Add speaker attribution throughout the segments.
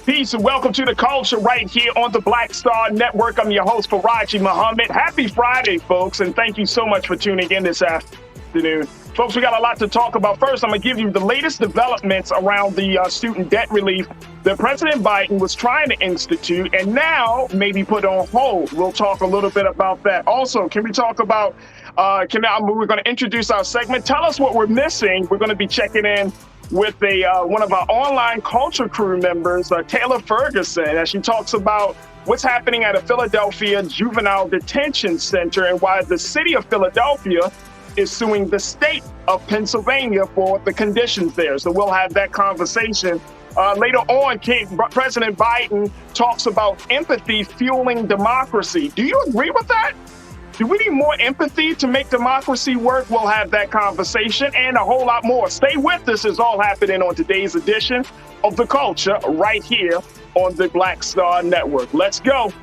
Speaker 1: Peace and welcome to the culture right here on the Black Star Network. I'm your host, Faraji Muhammad. Happy Friday, folks, and thank you so much for tuning in this afternoon. Folks, we got a lot to talk about. First, I'm going to give you the latest developments around the student debt relief that President Biden was trying to institute and now maybe put on hold. We'll talk a little bit about that. Also, can we talk about, we're going to introduce our segment. Tell us what we're missing. We're going to be checking in with one of our online culture crew members, Taylor Ferguson, as she talks about what's happening at a Philadelphia juvenile detention center and why the city of Philadelphia is suing the state of Pennsylvania for the conditions there. So we'll have that conversation. Later on, President Biden talks about empathy fueling democracy. Do you agree with that? Do we need more empathy to make democracy work? We'll have that conversation and a whole lot more. Stay with us. It's all happening on today's edition of The Culture right here on the Black Star Network. Let's go.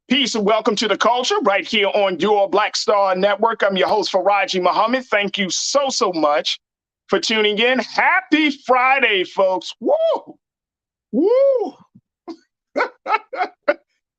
Speaker 1: Peace and welcome to the culture right here on your Black Star Network. I'm your host, Faraji Muhammad. Thank you so much for tuning in. Happy Friday, folks. Woo! Woo!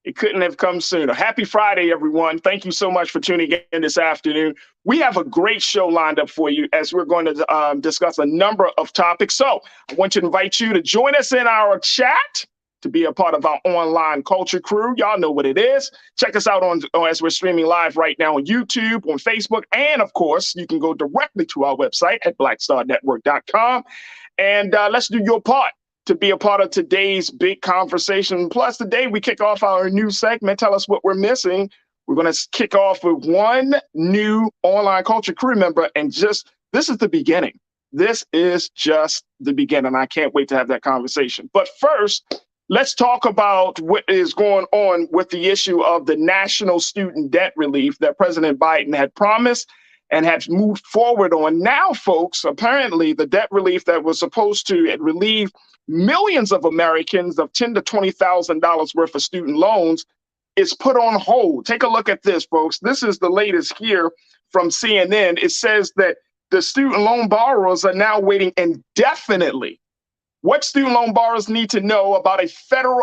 Speaker 1: It couldn't have come sooner. Happy Friday, everyone. Thank you so much for tuning in this afternoon. We have a great show lined up for you as we're going to discuss a number of topics. So I want to invite you to join us in our chat, to be a part of our online culture crew. Y'all know what it is. Check us out as we're streaming live right now on YouTube, on Facebook, and of course, you can go directly to our website at blackstarnetwork.com. And let's do your part to be a part of today's big conversation. Plus, today we kick off our new segment. Tell us what we're missing. We're going to kick off with one new online culture crew member, and this is the beginning. This is just the beginning. I can't wait to have that conversation. But first, Let's talk about what is going on with the issue of the national student debt relief that President Biden had promised and had moved forward on. Now, folks, apparently the debt relief that was supposed to relieve millions of Americans of $10,000 to $20,000 worth of student loans is put on hold. Take a look at this, folks. This is the latest here from CNN. It says that the student loan borrowers are now waiting indefinitely. What student loan borrowers need to know about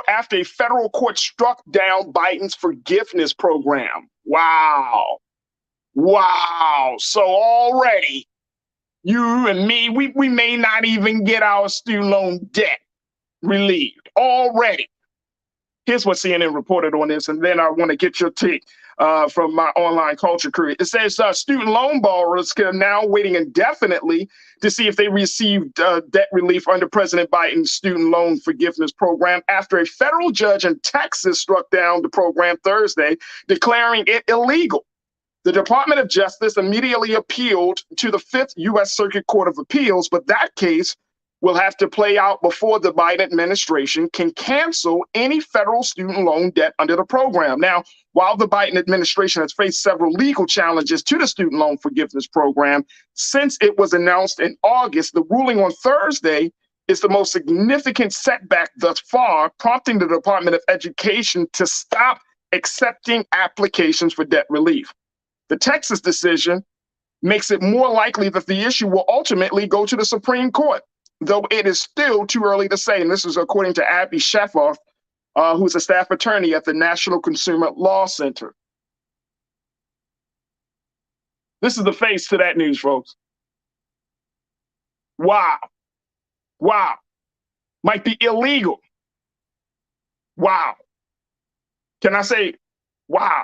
Speaker 1: after a federal court struck down Biden's forgiveness program. Wow. Wow. So already you and me, we may not even get our student loan debt relieved already. Here's what CNN reported on this, and then I want to get your take from my online culture crew. It says student loan borrowers are now waiting indefinitely to see if they received debt relief under President Biden's student loan forgiveness program after a federal judge in Texas struck down the program Thursday, declaring it illegal. The Department of Justice immediately appealed to the Fifth U.S. Circuit Court of Appeals, but that case will have to play out before the Biden administration can cancel any federal student loan debt under the program. Now, while the Biden administration has faced several legal challenges to the student loan forgiveness program since it was announced in August, the ruling on Thursday is the most significant setback thus far, prompting the Department of Education to stop accepting applications for debt relief. The Texas decision makes it more likely that the issue will ultimately go to the Supreme Court, though it is still too early to say. And this is according to Abby Sheffoff, who's a staff attorney at the National Consumer Law Center. This is the face to that news, folks. Wow. Wow. Might be illegal. Wow. Can I say, wow?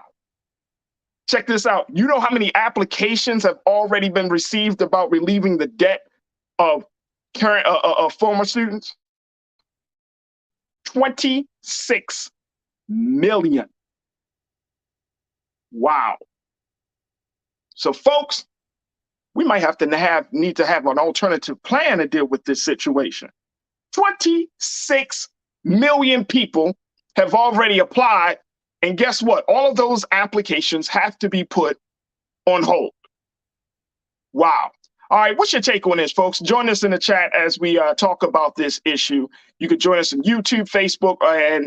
Speaker 1: Check this out. You know how many applications have already been received about relieving the debt of current former students? 26 million. Wow. So, folks, we might have to need to have an alternative plan to deal with this situation. 26 million people have already applied. And guess what? All of those applications have to be put on hold. Wow. All right, what's your take on this, folks? Join us in the chat as we talk about this issue. You can join us on YouTube, Facebook,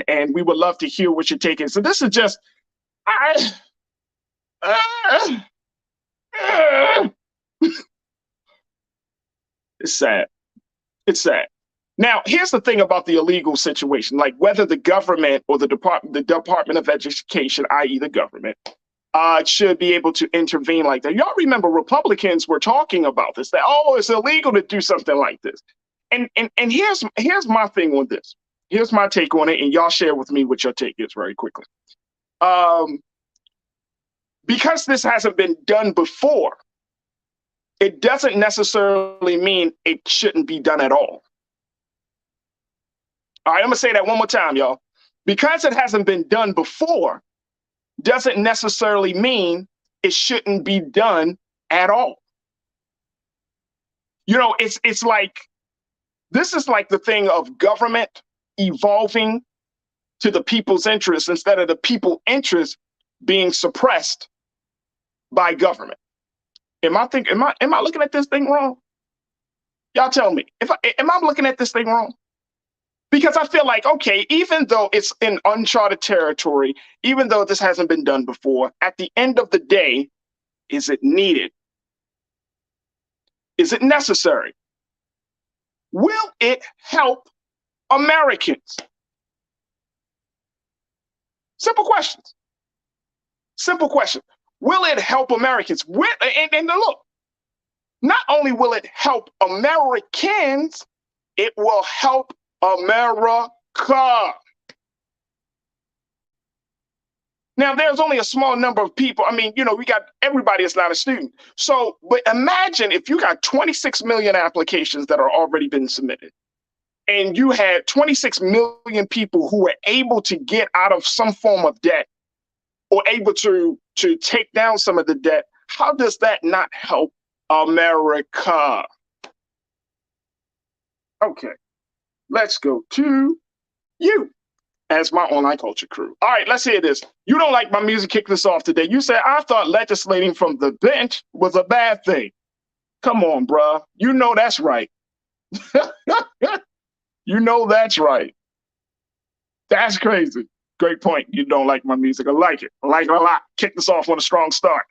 Speaker 1: and we would love to hear what your take is. So this is just, it's sad. It's sad. Now, here's the thing about the illegal situation, like whether the government or the Department of Education, i.e. the government, should be able to intervene like that. Y'all remember Republicans were talking about this, that, oh, it's illegal to do something like this. And here's my thing on this. Here's my take on it, and y'all share with me what your take is very quickly. Because this hasn't been done before, it doesn't necessarily mean it shouldn't be done at all. All right, I'm going to say that one more time, y'all. Because it hasn't been done before doesn't necessarily mean it shouldn't be done at all. You know, it's like, this is like the thing of government evolving to the people's interests instead of the people's interests being suppressed by government. Am I looking at this thing wrong? Y'all tell me. Am I looking at this thing wrong? Because I feel like, okay, even though it's in uncharted territory, even though this hasn't been done before, at the end of the day, is it needed? Is it necessary? Will it help Americans? Simple questions. Simple question. Will it help Americans? And look, not only will it help Americans, it will help America. Now, there's only a small number of people. I mean, you know, we got everybody is not a student. So, but imagine if you got 26 million applications that are already been submitted, and you had 26 million people who were able to get out of some form of debt or able to take down some of the debt. How does that not help America? Okay. Let's go to you. as my online culture crew. All right, let's hear this. You don't like my music. Kick this off today. You said, I thought legislating from the bench was a bad thing. Come on, bruh. You know that's right. You know that's right. That's crazy. Great point. You don't like my music. I like it. I like it a lot. Kick this off on a strong start.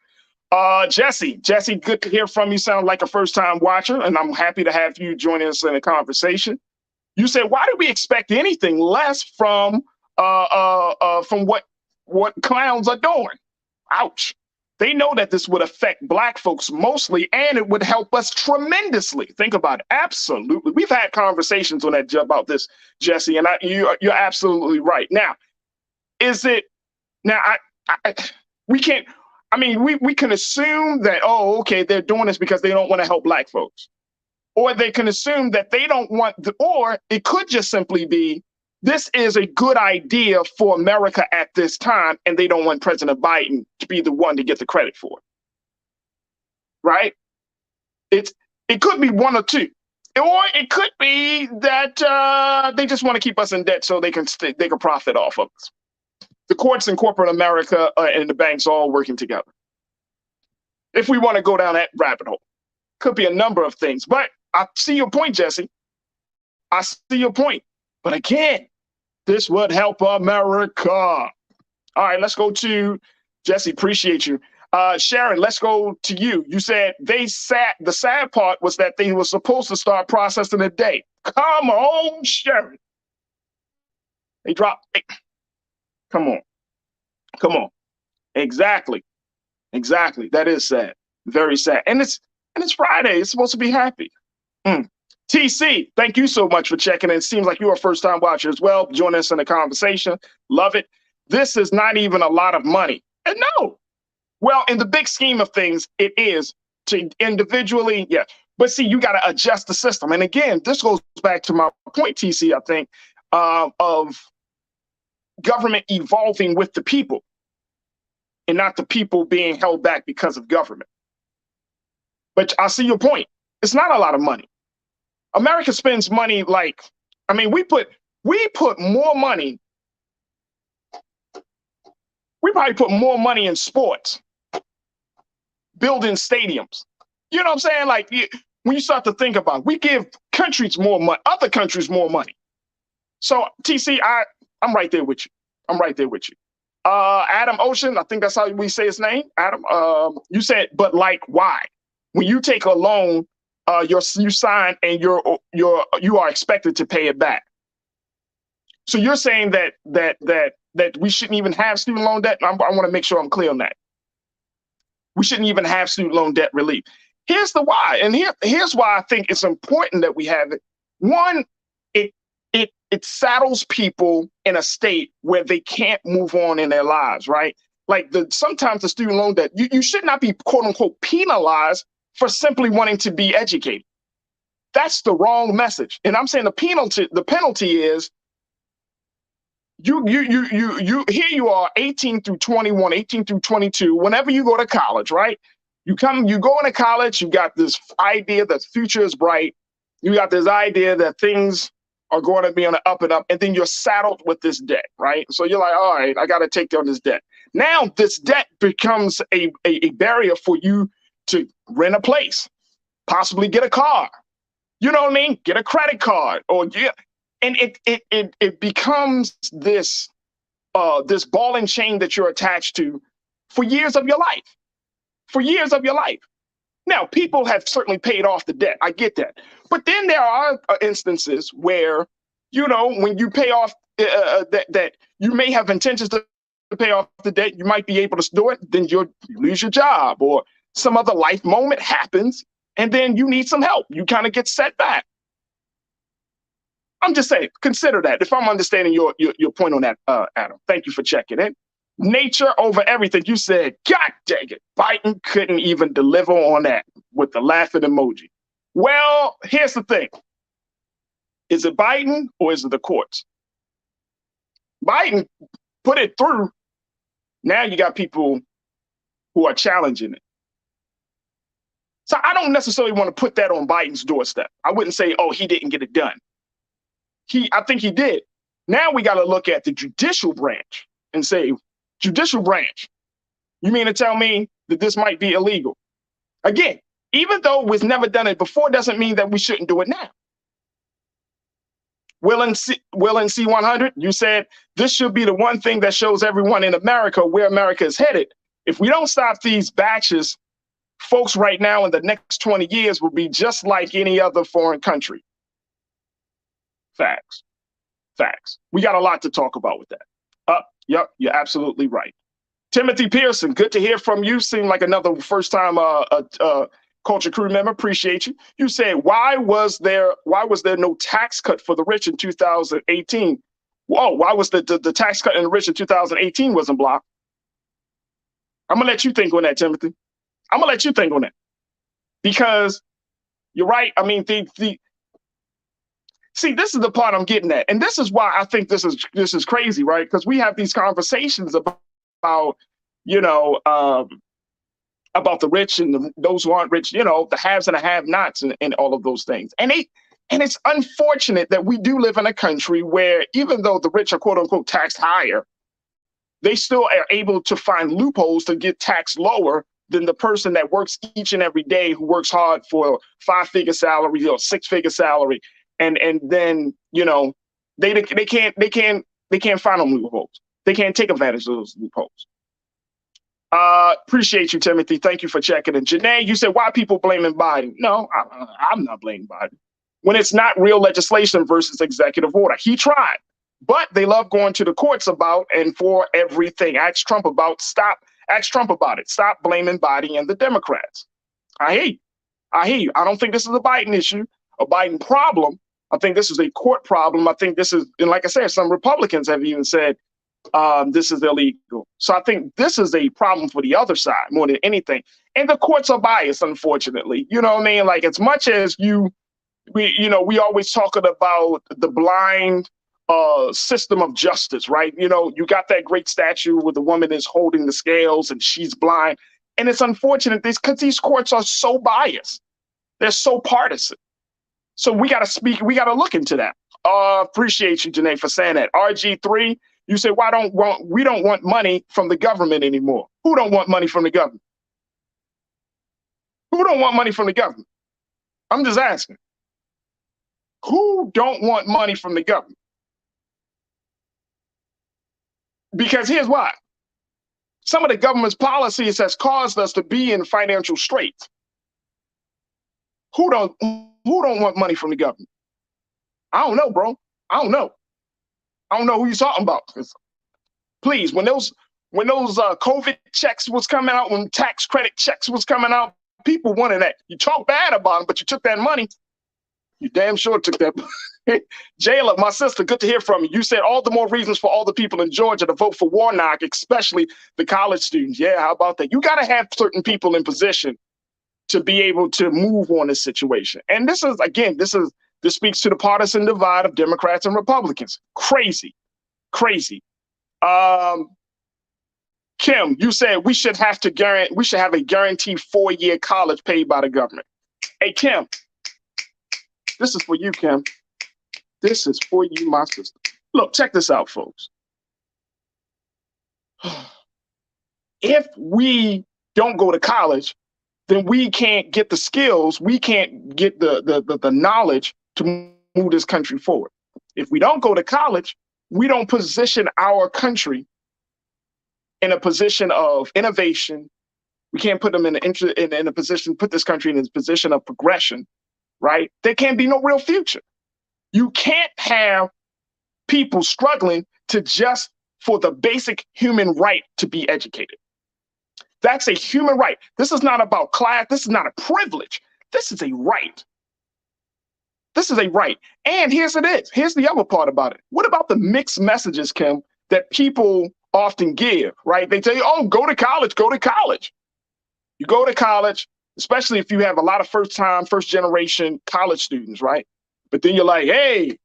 Speaker 1: Jesse, good to hear from you. Sound like a first-time watcher, and I'm happy to have you join us in a conversation. You said, why do we expect anything less from what clowns are doing? Ouch. They know that this would affect Black folks mostly, and it would help us tremendously. Think about it. Absolutely. We've had conversations on that about this, Jesse, and you're absolutely right. Now, we can't. I mean, we can assume that, oh, okay, they're doing this because they don't want to help Black folks. Or they can assume that they don't want, or it could just simply be, this is a good idea for America at this time, and they don't want President Biden to be the one to get the credit for it. Right? It could be one or two. Or it could be that they just want to keep us in debt so they can profit off of us. The courts and corporate America and the banks all working together. If we want to go down that rabbit hole, could be a number of things. But I see your point, Jesse. I see your point. But again, this would help America. All right, let's go to Jesse. Appreciate you. Sharon, let's go to you. You said the sad part was that they were supposed to start processing today. Come on, Sharon. They dropped. Come on. Exactly. That is sad. Very sad. And it's Friday. It's supposed to be happy. TC, thank you so much for checking in. It seems like you're a first-time watcher as well. Join us in the conversation. Love it. This is not even a lot of money. And no. Well, in the big scheme of things, it is to individually, yeah. But see, you got to adjust the system. And again, this goes back to my point, TC, I think, of government evolving with the people and not the people being held back because of government. But I see your point. It's not a lot of money. America spends money we put more money. We probably put more money in sports, building stadiums. You know what I'm saying? Like when you start to think about it, we give countries more money, other countries more money. So TC, I'm right there with you. Adam Ocean, I think that's how we say his name. Adam, you said, but like, why? When you take a loan, you sign and you are expected to pay it back. So you're saying that we shouldn't even have student loan debt? I want to make sure I'm clear on that. We shouldn't even have student loan debt relief. Here's the why, and here's why I think it's important that we have it. One, it saddles people in a state where they can't move on in their lives, right? Like sometimes the student loan debt, you should not be quote unquote penalized for simply wanting to be educated. That's the wrong message. And I'm saying the penalty is you here you are 18 through 21, 18 through 22, whenever you go to college, right? You go into college, you got this idea that the future is bright. You got this idea that things are going to be on the up and up, and then you're saddled with this debt, right? So you're like, all right, I got to take down this debt. Now this debt becomes a barrier for you to rent a place, possibly get a car. You know what I mean? Get a credit card, and it becomes this ball and chain that you're attached to for years of your life. Now, people have certainly paid off the debt. I get that. But then there are instances where, when you pay off that you may have intentions to pay off the debt, you might be able to do it, then you lose your job or some other life moment happens, and then you need some help. You kind of get set back. I'm just saying, consider that. If I'm understanding your point on that, Adam, thank you for checking in. Nature over everything. You said, God dang it, Biden couldn't even deliver on that with the laughing emoji. Well, here's the thing. Is it Biden or is it the courts? Biden put it through. Now you got people who are challenging it. So I don't necessarily want to put that on Biden's doorstep. I wouldn't say, oh, he didn't get it done. I think he did. Now we got to look at the judicial branch and say, judicial branch, you mean to tell me that this might be illegal? Again, even though we've never done it before, doesn't mean that we shouldn't do it now. Will and C100, you said this should be the one thing that shows everyone in America where America is headed. If we don't stop these batches, folks right now in the next 20 years will be just like any other foreign country. Facts. Facts. We got a lot to talk about with that. Yep, you're absolutely right. Timothy Pearson, good to hear from you. Seem like another first-time Culture Crew member. Appreciate you. You said, why was there no tax cut for the rich in 2018? Whoa, why was the tax cut in the rich in 2018 wasn't blocked? I'm gonna let you think on that, Timothy. I'm gonna let you think on that, because you're right. I mean, see, this is the part I'm getting at, and this is why I think this is crazy, right? Because we have these conversations about about the rich and those who aren't rich, the haves and the have-nots and all of those things. And it's unfortunate that we do live in a country where even though the rich are quote unquote taxed higher, they still are able to find loopholes to get taxed lower than the person that works each and every day, who works hard for 5-figure salary or 6-figure salary. And then, they can't find them loopholes. They can't take advantage of those loopholes. Appreciate you, Timothy. Thank you for checking in. Janae, you said, why are people blaming Biden? No, I'm not blaming Biden. When it's not real legislation versus executive order. He tried, but they love going to the courts about and for everything. Ask Trump about it. Stop blaming Biden and the Democrats. I hear you. I don't think this is a Biden issue, a Biden problem. I think this is a court problem. I think this is, and like I said, some Republicans have even said, this is illegal. So I think this is a problem for the other side more than anything. And the courts are biased, unfortunately. You know what I mean? Like, as much as we always talking about the blind system of justice, right? You got that great statue where the woman is holding the scales and she's blind. And it's unfortunate because these courts are so biased. They're so partisan. So we got to look into that. Appreciate you, Janae, for saying that. RG3, you say, we don't want money from the government anymore. Who don't want money from the government? Who don't want money from the government? I'm just asking. Who don't want money from the government? Because here's why. Some of the government's policies has caused us to be in financial straits. Who don't want money from the government? I don't know, bro. I don't know who you're talking about. Please, when those COVID checks was coming out, when tax credit checks was coming out, people wanted that. You talk bad about them, but you took that money. You damn sure took that. Jayla, my sister, good to hear from you. You said all the more reasons for all the people in Georgia to vote for Warnock, especially the college students. Yeah, how about that? You got to have certain people in position to be able to move on this situation. And this speaks to the partisan divide of Democrats and Republicans. Crazy. Kim, you said we should have a guaranteed 4-year college paid by the government. Hey, Kim, this is for you, Kim. This is for you, my sister. Look, check this out, folks. If we don't go to college, then we can't get the skills, we can't get the knowledge to move this country forward. If we don't go to college, we don't position our country in a position of innovation. We can't put them in a position, put this country in a position of progression, right? There can't be no real future. You can't have people struggling just for the basic human right to be educated. That's a human right. This is not about class. This is not a privilege. This is a right. This is a right. And here's the other part about it. What about the mixed messages, Kim, that people often give, right? They tell you, oh, go to college, go to college. You go to college, especially if you have a lot of first generation college students, right? But then you're like, hey,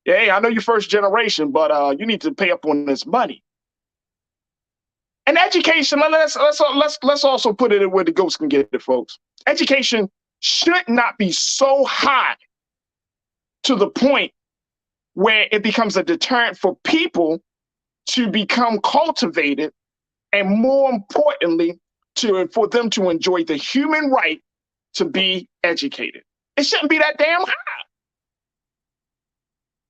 Speaker 1: I know you're first generation, but you need to pay up on this money. And education, let's also put it where the ghosts can get it, folks. Education should not be so high to the point where it becomes a deterrent for people to become cultivated, and more importantly, for them to enjoy the human right to be educated. It shouldn't be that damn high.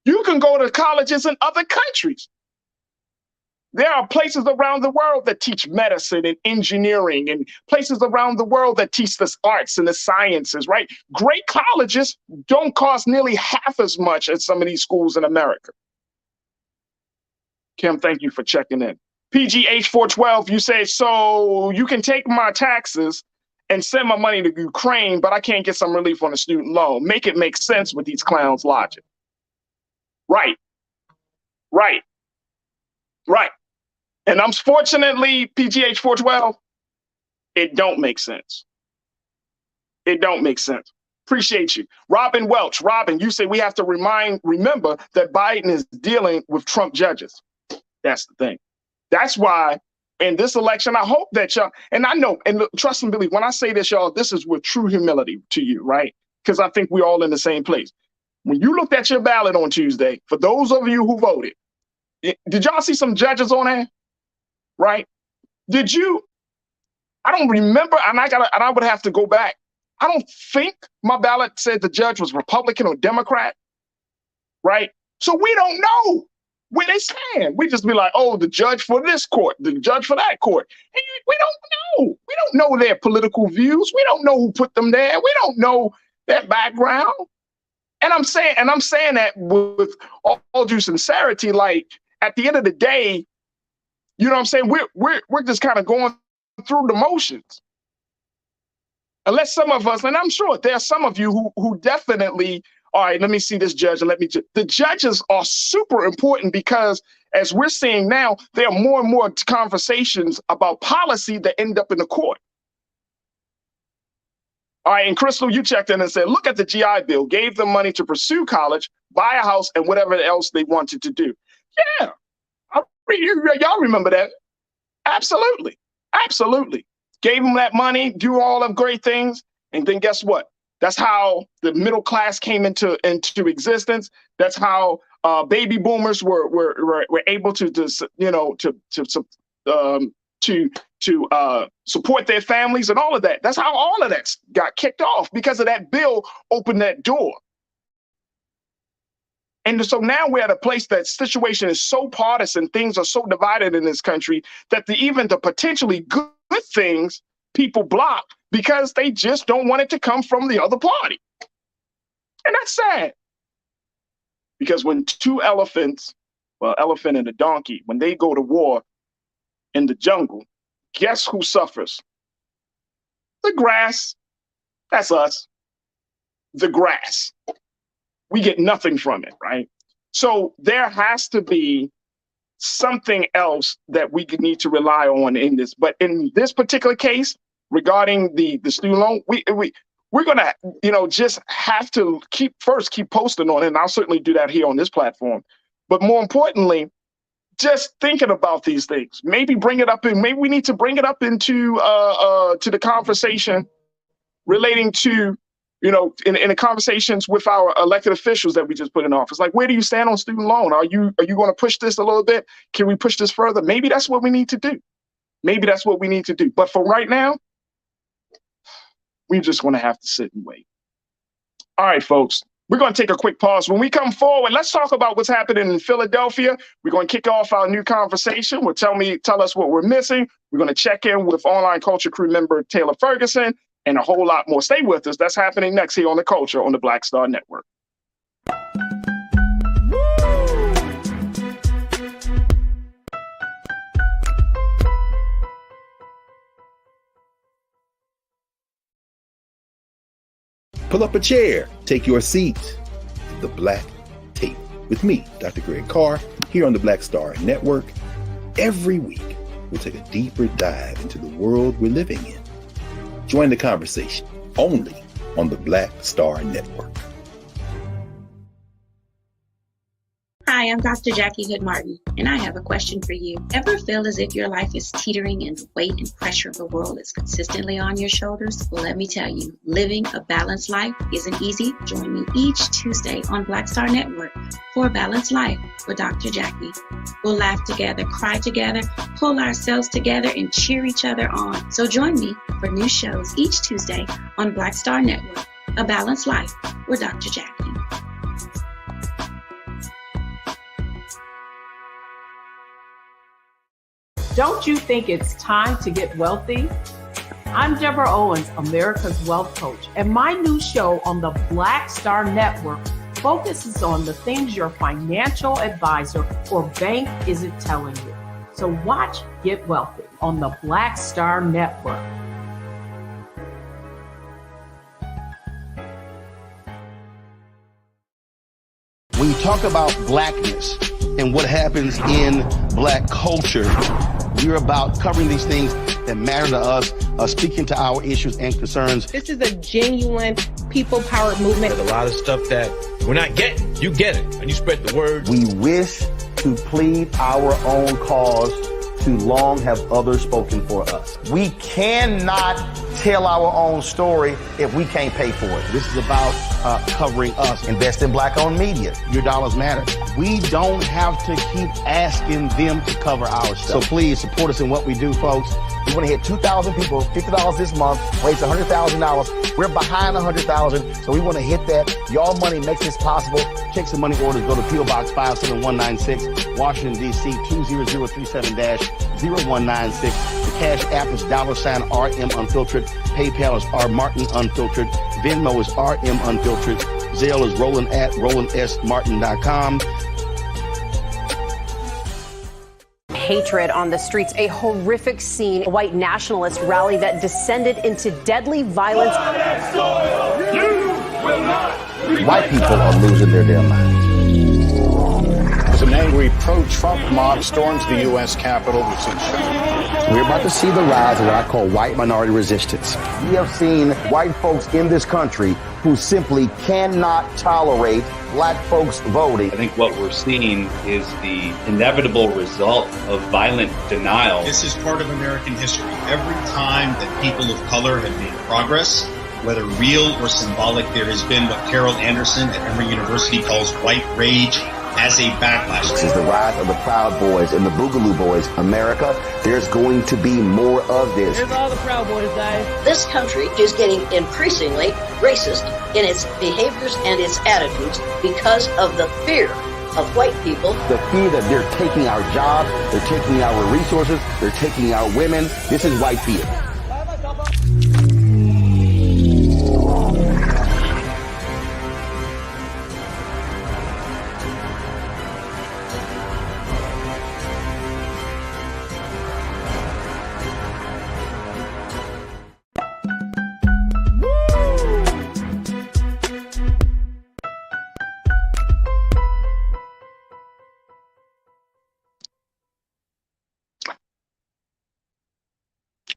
Speaker 1: You can go to colleges in other countries. There are places around the world that teach medicine and engineering, and places around the world that teach the arts and the sciences, right? Great colleges don't cost nearly half as much as some of these schools in America. Kim, thank you for checking in. PGH412, you say, so you can take my taxes and send my money to Ukraine, but I can't get some relief on the student loan. Make it make sense with these clowns' logic. Right. And unfortunately, PGH 412, it don't make sense. It don't make sense. Appreciate you. Robin Welch. Robin, you say we have to remember that Biden is dealing with Trump judges. That's the thing. That's why in this election, I hope that y'all, and I know, and trust and believe, when I say this, y'all, this is with true humility to you, right? Because I think we're all in the same place. When you looked at your ballot on Tuesday, for those of you who voted, did y'all see some judges on there? Right? Did you? I don't remember, and I would have to go back. I don't think my ballot said the judge was Republican or Democrat, right? So we don't know where they stand. We just be like, oh, the judge for this court, the judge for that court. And we don't know. We don't know their political views. We don't know who put them there. We don't know their background. And I'm saying that with all due sincerity, like at the end of the day, you know what I'm saying? We're just kind of going through the motions. Unless some of us, and I'm sure there are some of you who definitely, all right, let me see this judge and the judges are super important, because as we're seeing now, there are more and more conversations about policy that end up in the court. All right, and Crystal, you checked in and said, look at the GI Bill, gave them money to pursue college, buy a house, and whatever else they wanted to do. Yeah. Y'all remember that? Absolutely. Gave them that money, do all of great things, and then guess what? That's how the middle class came into existence. That's how baby boomers were able to support their families and all of that. That's how all of that got kicked off, because of that bill opened that door. And so now we're at a place that situation is so partisan, things are so divided in this country, that even the potentially good things people block because they just don't want it to come from the other party. And that's sad. Because when two elephants, elephant and a donkey, when they go to war in the jungle, guess who suffers? The grass. That's us. The grass. We get nothing from it, right? So there has to be something else that we need to rely on in this. But in this particular case, regarding the student loan, we're gonna, just have to keep posting on it, and I'll certainly do that here on this platform. But more importantly, just thinking about these things, maybe we need to bring it up into to the conversation relating to, in the conversations with our elected officials that we just put in office. Like, where do you stand on student loan? Are you going to push this a little bit? Can we push this further? Maybe that's what we need to do. But for right now, we're just going to have to sit and wait. All right, folks, we're going to take a quick pause. When we come forward, let's talk about what's happening in Philadelphia. We're going to kick off our new conversation. Tell us what we're missing. We're going to check in with Online Culture crew member Taylor Ferguson, and a whole lot more. Stay with us. That's happening next here on The Culture on the Black Star Network.
Speaker 2: Pull up a chair, take your seat at the Black Table with me, Dr. Greg Carr, here on the Black Star Network. Every week, we'll take a deeper dive into the world we're living in. Join the conversation only on the Black Star Network.
Speaker 3: Hi, Hi, I'm Dr. Jackie Hood Martin, and I have a question for you. Ever feel as if your life is teetering and the weight and pressure of the world is consistently on your shoulders? Well, let me tell you, living a balanced life isn't easy. Join me each Tuesday on Black Star Network for a Balanced Life with Dr. Jackie. We'll laugh together, cry together, pull ourselves together, and cheer each other on. So join me for new shows each Tuesday on Black Star Network, A Balanced Life with Dr. Jackie.
Speaker 4: Don't you think it's time to get wealthy? I'm Deborah Owens, America's Wealth Coach, and my new show on the Black Star Network focuses on the things your financial advisor or bank isn't telling you. So watch Get Wealthy on the Black Star Network.
Speaker 5: When you talk about blackness and what happens in black culture, we're about covering these things that matter to us, speaking to our issues and concerns.
Speaker 6: This is a genuine people-powered movement.
Speaker 7: There's a lot of stuff that we're not getting. You get it, and you spread the word.
Speaker 5: We wish to plead our own cause. Too long have others spoken for us. We cannot tell our own story if we can't pay for it. This is about covering us. Invest in black-owned media. Your dollars matter. We don't have to keep asking them to cover our stuff. So please support us in what we do, folks. We want to hit 2,000 people, $50 this month, raise $100,000. We're behind $100,000, so we want to hit that. Y'all money makes this possible. Checks and money orders go to P.O. Box 57196, Washington, D.C. 20037-0196. The Cash App is $RM Unfiltered. PayPal is R Martin Unfiltered. Venmo is RM Unfiltered. Zelle is Roland at RolandSMartin.com.
Speaker 8: Hatred on the streets, a horrific scene, a white nationalist rally that descended into deadly violence.
Speaker 5: White people are losing their damn minds.
Speaker 9: As an angry pro-Trump mob storms the U.S. Capitol,
Speaker 5: We're about to see the rise of what I call white minority resistance. We have seen white folks in this country who simply cannot tolerate black folks voting.
Speaker 10: I think what we're seeing is the inevitable result of violent denial.
Speaker 11: This is part of American history. Every time that people of color have made progress, whether real or symbolic, there has been what Carol Anderson at Emory University calls white rage as a backlash.
Speaker 5: This is the rise of the Proud Boys and the Boogaloo Boys. America, there's going to be more of this.
Speaker 6: Here's all the Proud Boys, guys.
Speaker 12: This country is getting increasingly racist in its behaviors and its attitudes because of the fear of white people.
Speaker 5: The fear that they're taking our jobs, they're taking our resources, they're taking our women. This is white fear.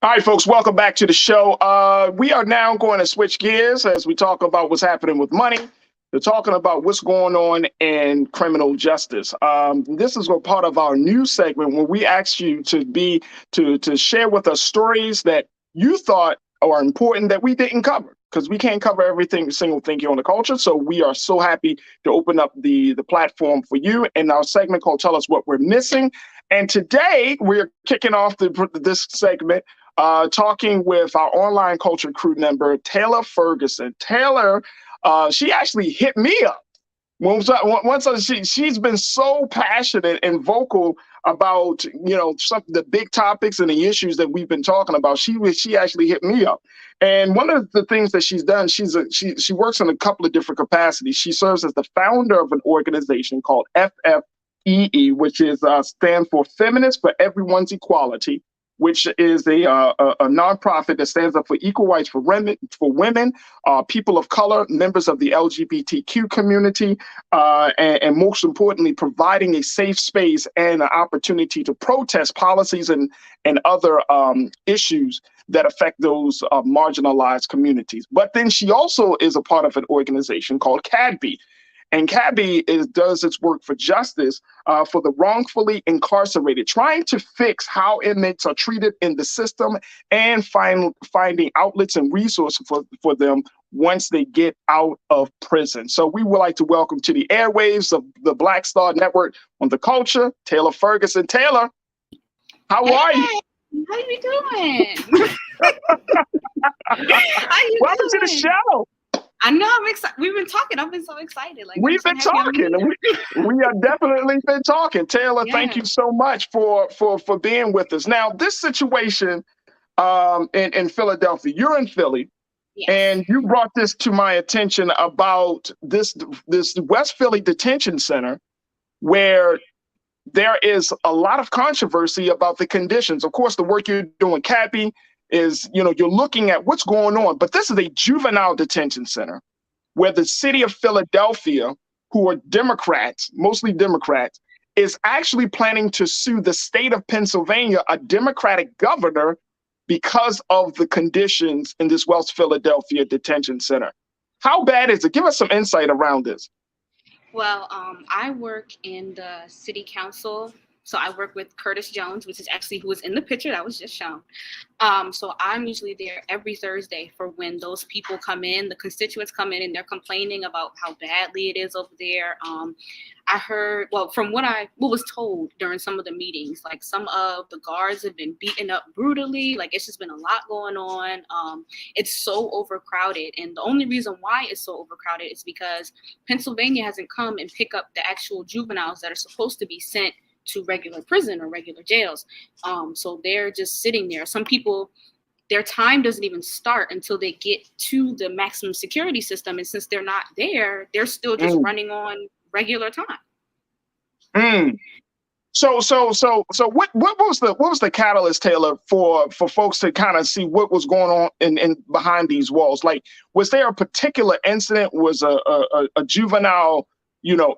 Speaker 1: All right, folks, welcome back to the show. We are now going to switch gears as we talk about what's happening with money. We're talking about what's going on in criminal justice. This is a part of our new segment where we ask you to share with us stories that you thought are important that we didn't cover, because we can't cover single thing here on the culture. So we are so happy to open up the platform for you in our segment called Tell Us What We're Missing. And today we're kicking off this segment talking with our online culture crew member, Taylor Ferguson. Taylor, she actually hit me up. She's been so passionate and vocal about, some of the big topics and the issues that we've been talking about. She actually hit me up. And one of the things that she's done, she works in a couple of different capacities. She serves as the founder of an organization called FFEE, which stands for Feminists for Everyone's Equality, which is a nonprofit that stands up for equal rights for women, people of color, members of the LGBTQ community, and most importantly, providing a safe space and an opportunity to protest policies and other issues that affect those marginalized communities. But then she also is a part of an organization called CADB. And CABI does its work for justice for the wrongfully incarcerated, trying to fix how inmates are treated in the system and finding outlets and resources for them once they get out of prison. So we would like to welcome to the airwaves of the Black Star Network on the Culture, Taylor Ferguson. Taylor, how are you?
Speaker 13: How you doing?
Speaker 1: Welcome to the show.
Speaker 13: I know, I'm excited. We've been talking. I've been so excited. Like
Speaker 1: we've been talking. We have definitely been talking. Taylor, thank you so much for being with us. Now, this situation in Philadelphia, you're in Philly, and you brought this to my attention about this West Philly detention center where there is a lot of controversy about the conditions. Of course, the work you're doing, CABI, is, you're looking at what's going on. But this is a juvenile detention center where the city of Philadelphia, who are Democrats, mostly Democrats, is actually planning to sue the state of Pennsylvania, a Democratic governor, because of the conditions in this West Philadelphia detention center. How bad is it? Give us some insight around this.
Speaker 13: Well, I work in the city council. So I work with Curtis Jones, which is actually who was in the picture that was just shown. So I'm usually there every Thursday for when those people come in, the constituents come in and they're complaining about how badly it is over there. I heard, well, from what was told during some of the meetings, like some of the guards have been beaten up brutally. Like it's just been a lot going on. It's so overcrowded. And the only reason why it's so overcrowded is because Pennsylvania hasn't come and pick up the actual juveniles that are supposed to be sent to regular prison or regular jails. So they're just sitting there. Some people, their time doesn't even start until they get to the maximum security system. And since they're not there, they're still just running on regular time.
Speaker 1: So what was the catalyst, Taylor, for folks to kind of see what was going on in behind these walls? Like, was there a particular incident? Was a juvenile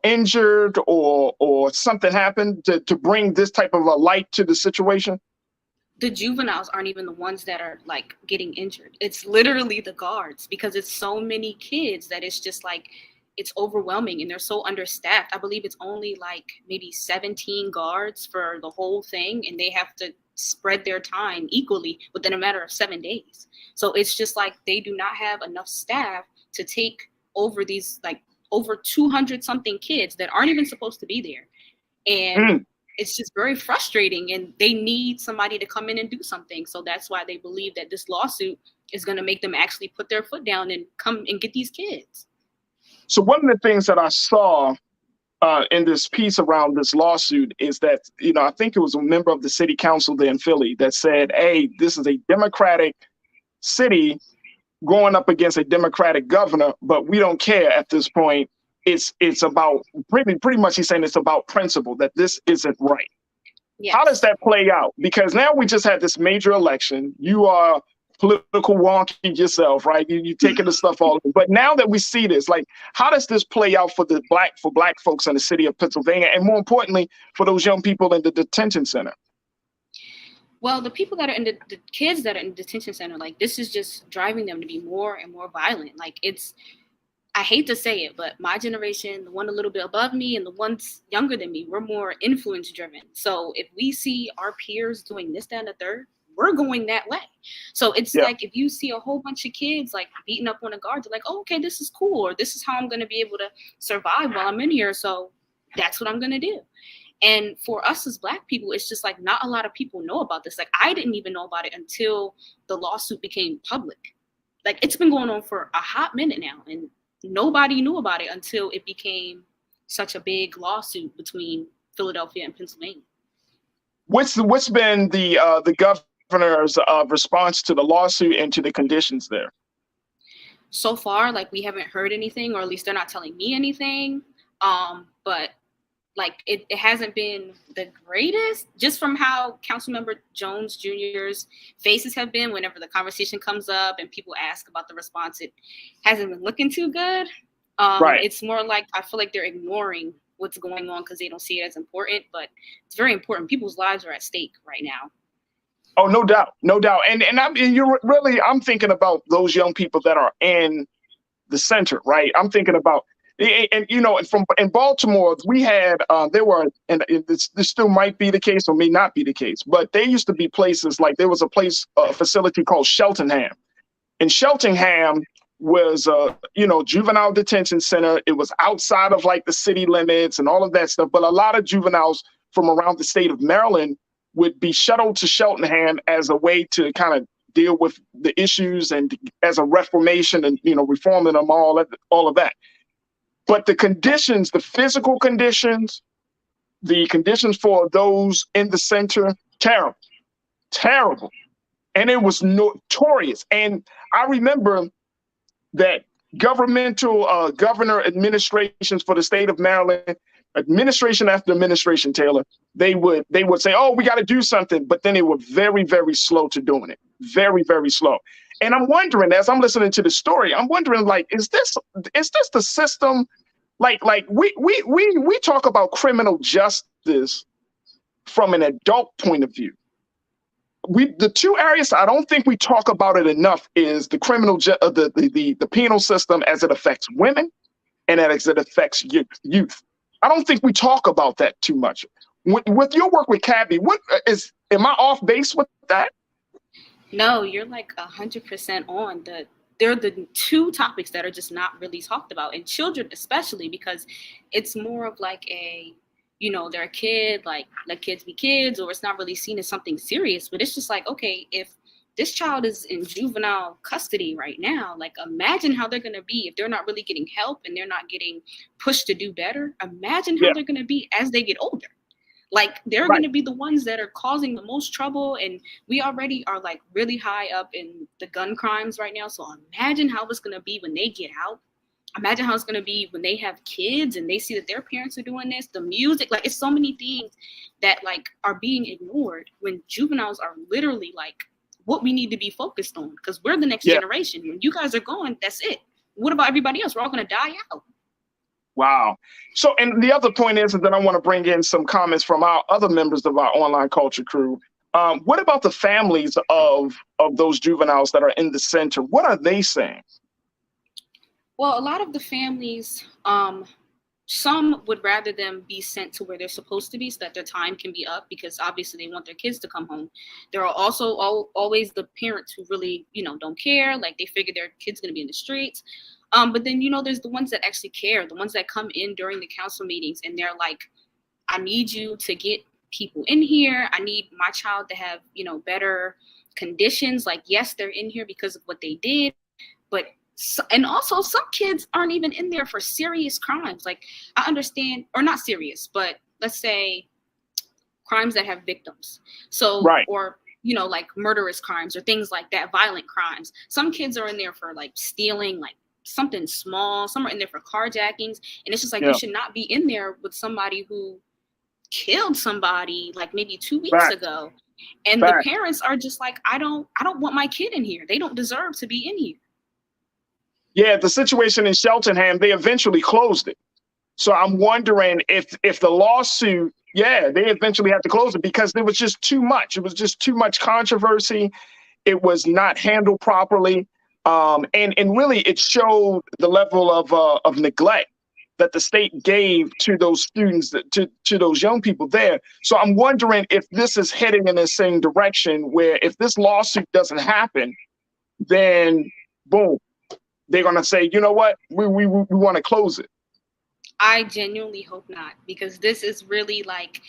Speaker 1: injured or something happened to bring this type of a light to the situation?
Speaker 13: The juveniles aren't even the ones that are like getting injured. It's literally the guards, because it's so many kids that it's just like, it's overwhelming and they're so understaffed. I believe it's only like maybe 17 guards for the whole thing, and they have to spread their time equally within a matter of 7 days. So it's just like they do not have enough staff to take over these like over 200 something kids that aren't even supposed to be there. And it's just very frustrating, and they need somebody to come in and do something. So that's why they believe that this lawsuit is going to make them actually put their foot down and come and get these kids.
Speaker 1: So one of the things that I saw in this piece around this lawsuit is that, I think it was a member of the city council there in Philly that said, hey, this is a Democratic city going up against a Democratic governor, but we don't care at this point. It's about pretty much he's saying it's about principle, that this isn't right. Yes. How does that play out? Because now we just had this major election. You are political wonky yourself, right? You taking the stuff all over. But now that we see this, like, how does this play out for black folks in the city of Pennsylvania, and more importantly, for those young people in the detention center?
Speaker 13: Well, the people that are in the kids that are in the detention center, like, this is just driving them to be more and more violent. Like, I hate to say it, but my generation, the one a little bit above me and the ones younger than me, we're more influence driven. So if we see our peers doing this, that, and the third, we're going that way. So it's like, if you see a whole bunch of kids like beating up on a guard, they're like, oh, okay, this is cool. Or this is how I'm going to be able to survive while I'm in here. So that's what I'm going to do. And for us as Black people, it's just like not a lot of people know about this. Like, I didn't even know about it until the lawsuit became public. Like, it's been going on for a hot minute now, and nobody knew about it until it became such a big lawsuit between Philadelphia and Pennsylvania.
Speaker 1: What's been the governor's response to the lawsuit and to the conditions there?
Speaker 13: So far, like, we haven't heard anything, or at least they're not telling me anything. But like, it hasn't been the greatest, just from how Councilmember Jones Jr.'s faces have been whenever the conversation comes up and people ask about the response. It hasn't been looking too good. Right. It's more like, I feel like they're ignoring what's going on because they don't see it as important, but it's very important. People's lives are at stake right now.
Speaker 1: Oh, no doubt. And I'm thinking about those young people that are in the center, right? I'm thinking about And you know, from in Baltimore, we had there were, and this still might be the case or may not be the case, but there used to be places like there was a facility called Cheltenham, and Cheltenham was you know, juvenile detention center. It was outside of like the city limits and all of that stuff, but a lot of juveniles from around the state of Maryland would be shuttled to Cheltenham as a way to kind of deal with the issues and as a reformation and, you know, reforming them all of that. But the conditions, the physical conditions, the conditions for those in the center, terrible, terrible. And it was notorious. And I remember that governmental governor administrations for the state of Maryland, administration after administration, Taylor, they would say, oh, we got to do something. But then they were very, very slow to doing it. Very, very slow. And I'm wondering, as I'm listening to the story, I'm wondering, like, is this the system? Like we talk about criminal justice from an adult point of view. The two areas I don't think we talk about it enough is the the penal system as it affects women and as it affects youth. I don't think we talk about that too much. With your work with Cabby, am I off base with that?
Speaker 13: No, you're like 100% on. They're the two topics that are just not really talked about, and children especially, because it's more of like a, you know, they're a kid, like let kids be kids, or it's not really seen as something serious. But it's just like, okay, if this child is in juvenile custody right now, like imagine how they're going to be if they're not really getting help and they're not getting pushed to do better. Imagine how they're going to be as they get older. Like they're going to be the ones that are causing the most trouble. And we already are like really high up in the gun crimes right now. So imagine how it's going to be when they get out. Imagine how it's going to be when they have kids and they see that their parents are doing this, the music, like it's so many things that like are being ignored when juveniles are literally like what we need to be focused on, because we're the next generation. When you guys are going, that's it. What about everybody else? We're all going to die out.
Speaker 1: Wow. So, and the other point is that I want to bring in some comments from our other members of our online culture crew. What about the families of those juveniles that are in the center? What are they saying?
Speaker 13: Well, a lot of the families, some would rather them be sent to where they're supposed to be so that their time can be up, because obviously they want their kids to come home. There are also always the parents who really, you know, don't care. Like they figure their kid's going to be in the streets. But then, you know, there's the ones that actually care, the ones that come in during the council meetings and they're like, I need you to get people in here. I need my child to have, you know, better conditions. Like, yes, they're in here because of what they did, but and also some kids aren't even in there for serious crimes. Like I understand, or not serious, but let's say crimes that have victims. So, or, you know, like murderous crimes or things like that, violent crimes. Some kids are in there for like stealing, like something small. Some are in there for carjackings. And it's just like, you should not be in there with somebody who killed somebody like maybe 2 weeks ago. And the parents are just like, I don't want my kid in here. They don't deserve to be in here.
Speaker 1: Yeah, the situation in Cheltenham, they eventually closed it. So I'm wondering if the lawsuit, they eventually had to close it because there was just too much. It was just too much controversy. It was not handled properly. And really it showed the level of neglect that the state gave to those students, to those young people there. So I'm wondering if this is heading in the same direction where if this lawsuit doesn't happen, then boom, they're going to say, you know what, we want to close it.
Speaker 13: I genuinely hope not, because this is really like,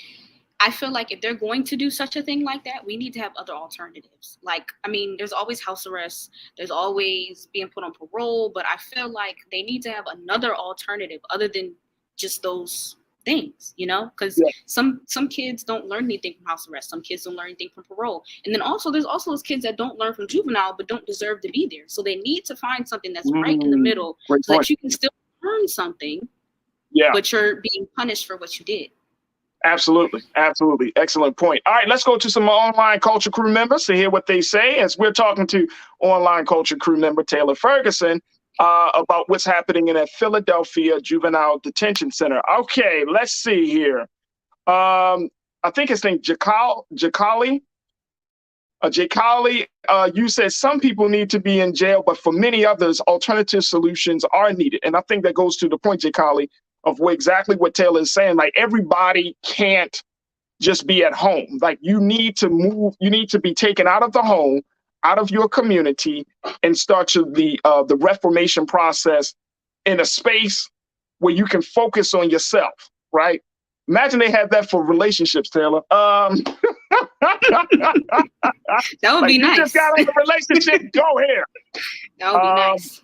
Speaker 13: I feel like if they're going to do such a thing like that, we need to have other alternatives. Like, I mean, there's always house arrest. There's always being put on parole. But I feel like they need to have another alternative other than just those things, you know, because some kids don't learn anything from house arrest. Some kids don't learn anything from parole. And then also there's also those kids that don't learn from juvenile but don't deserve to be there. So they need to find something that's right in the middle so that you can still learn something, but you're being punished for what you did.
Speaker 1: Absolutely. Absolutely. Excellent point. All right, let's go to some online culture crew members to hear what they say as we're talking to online culture crew member Taylor Ferguson about what's happening in a Philadelphia juvenile detention center. Okay, let's see here. I think his name Jacali. Jay Colley, you said some people need to be in jail, but for many others, alternative solutions are needed. And I think that goes to the point, Jay Colley, of exactly what Taylor is saying. Like, everybody can't just be at home. Like, you need to move, you need to be taken out of the home, out of your community, and start the reformation process in a space where you can focus on yourself, right? Imagine they had that for relationships, Taylor.
Speaker 13: That would be nice.
Speaker 1: You just got in a relationship, go here.
Speaker 13: That would be nice.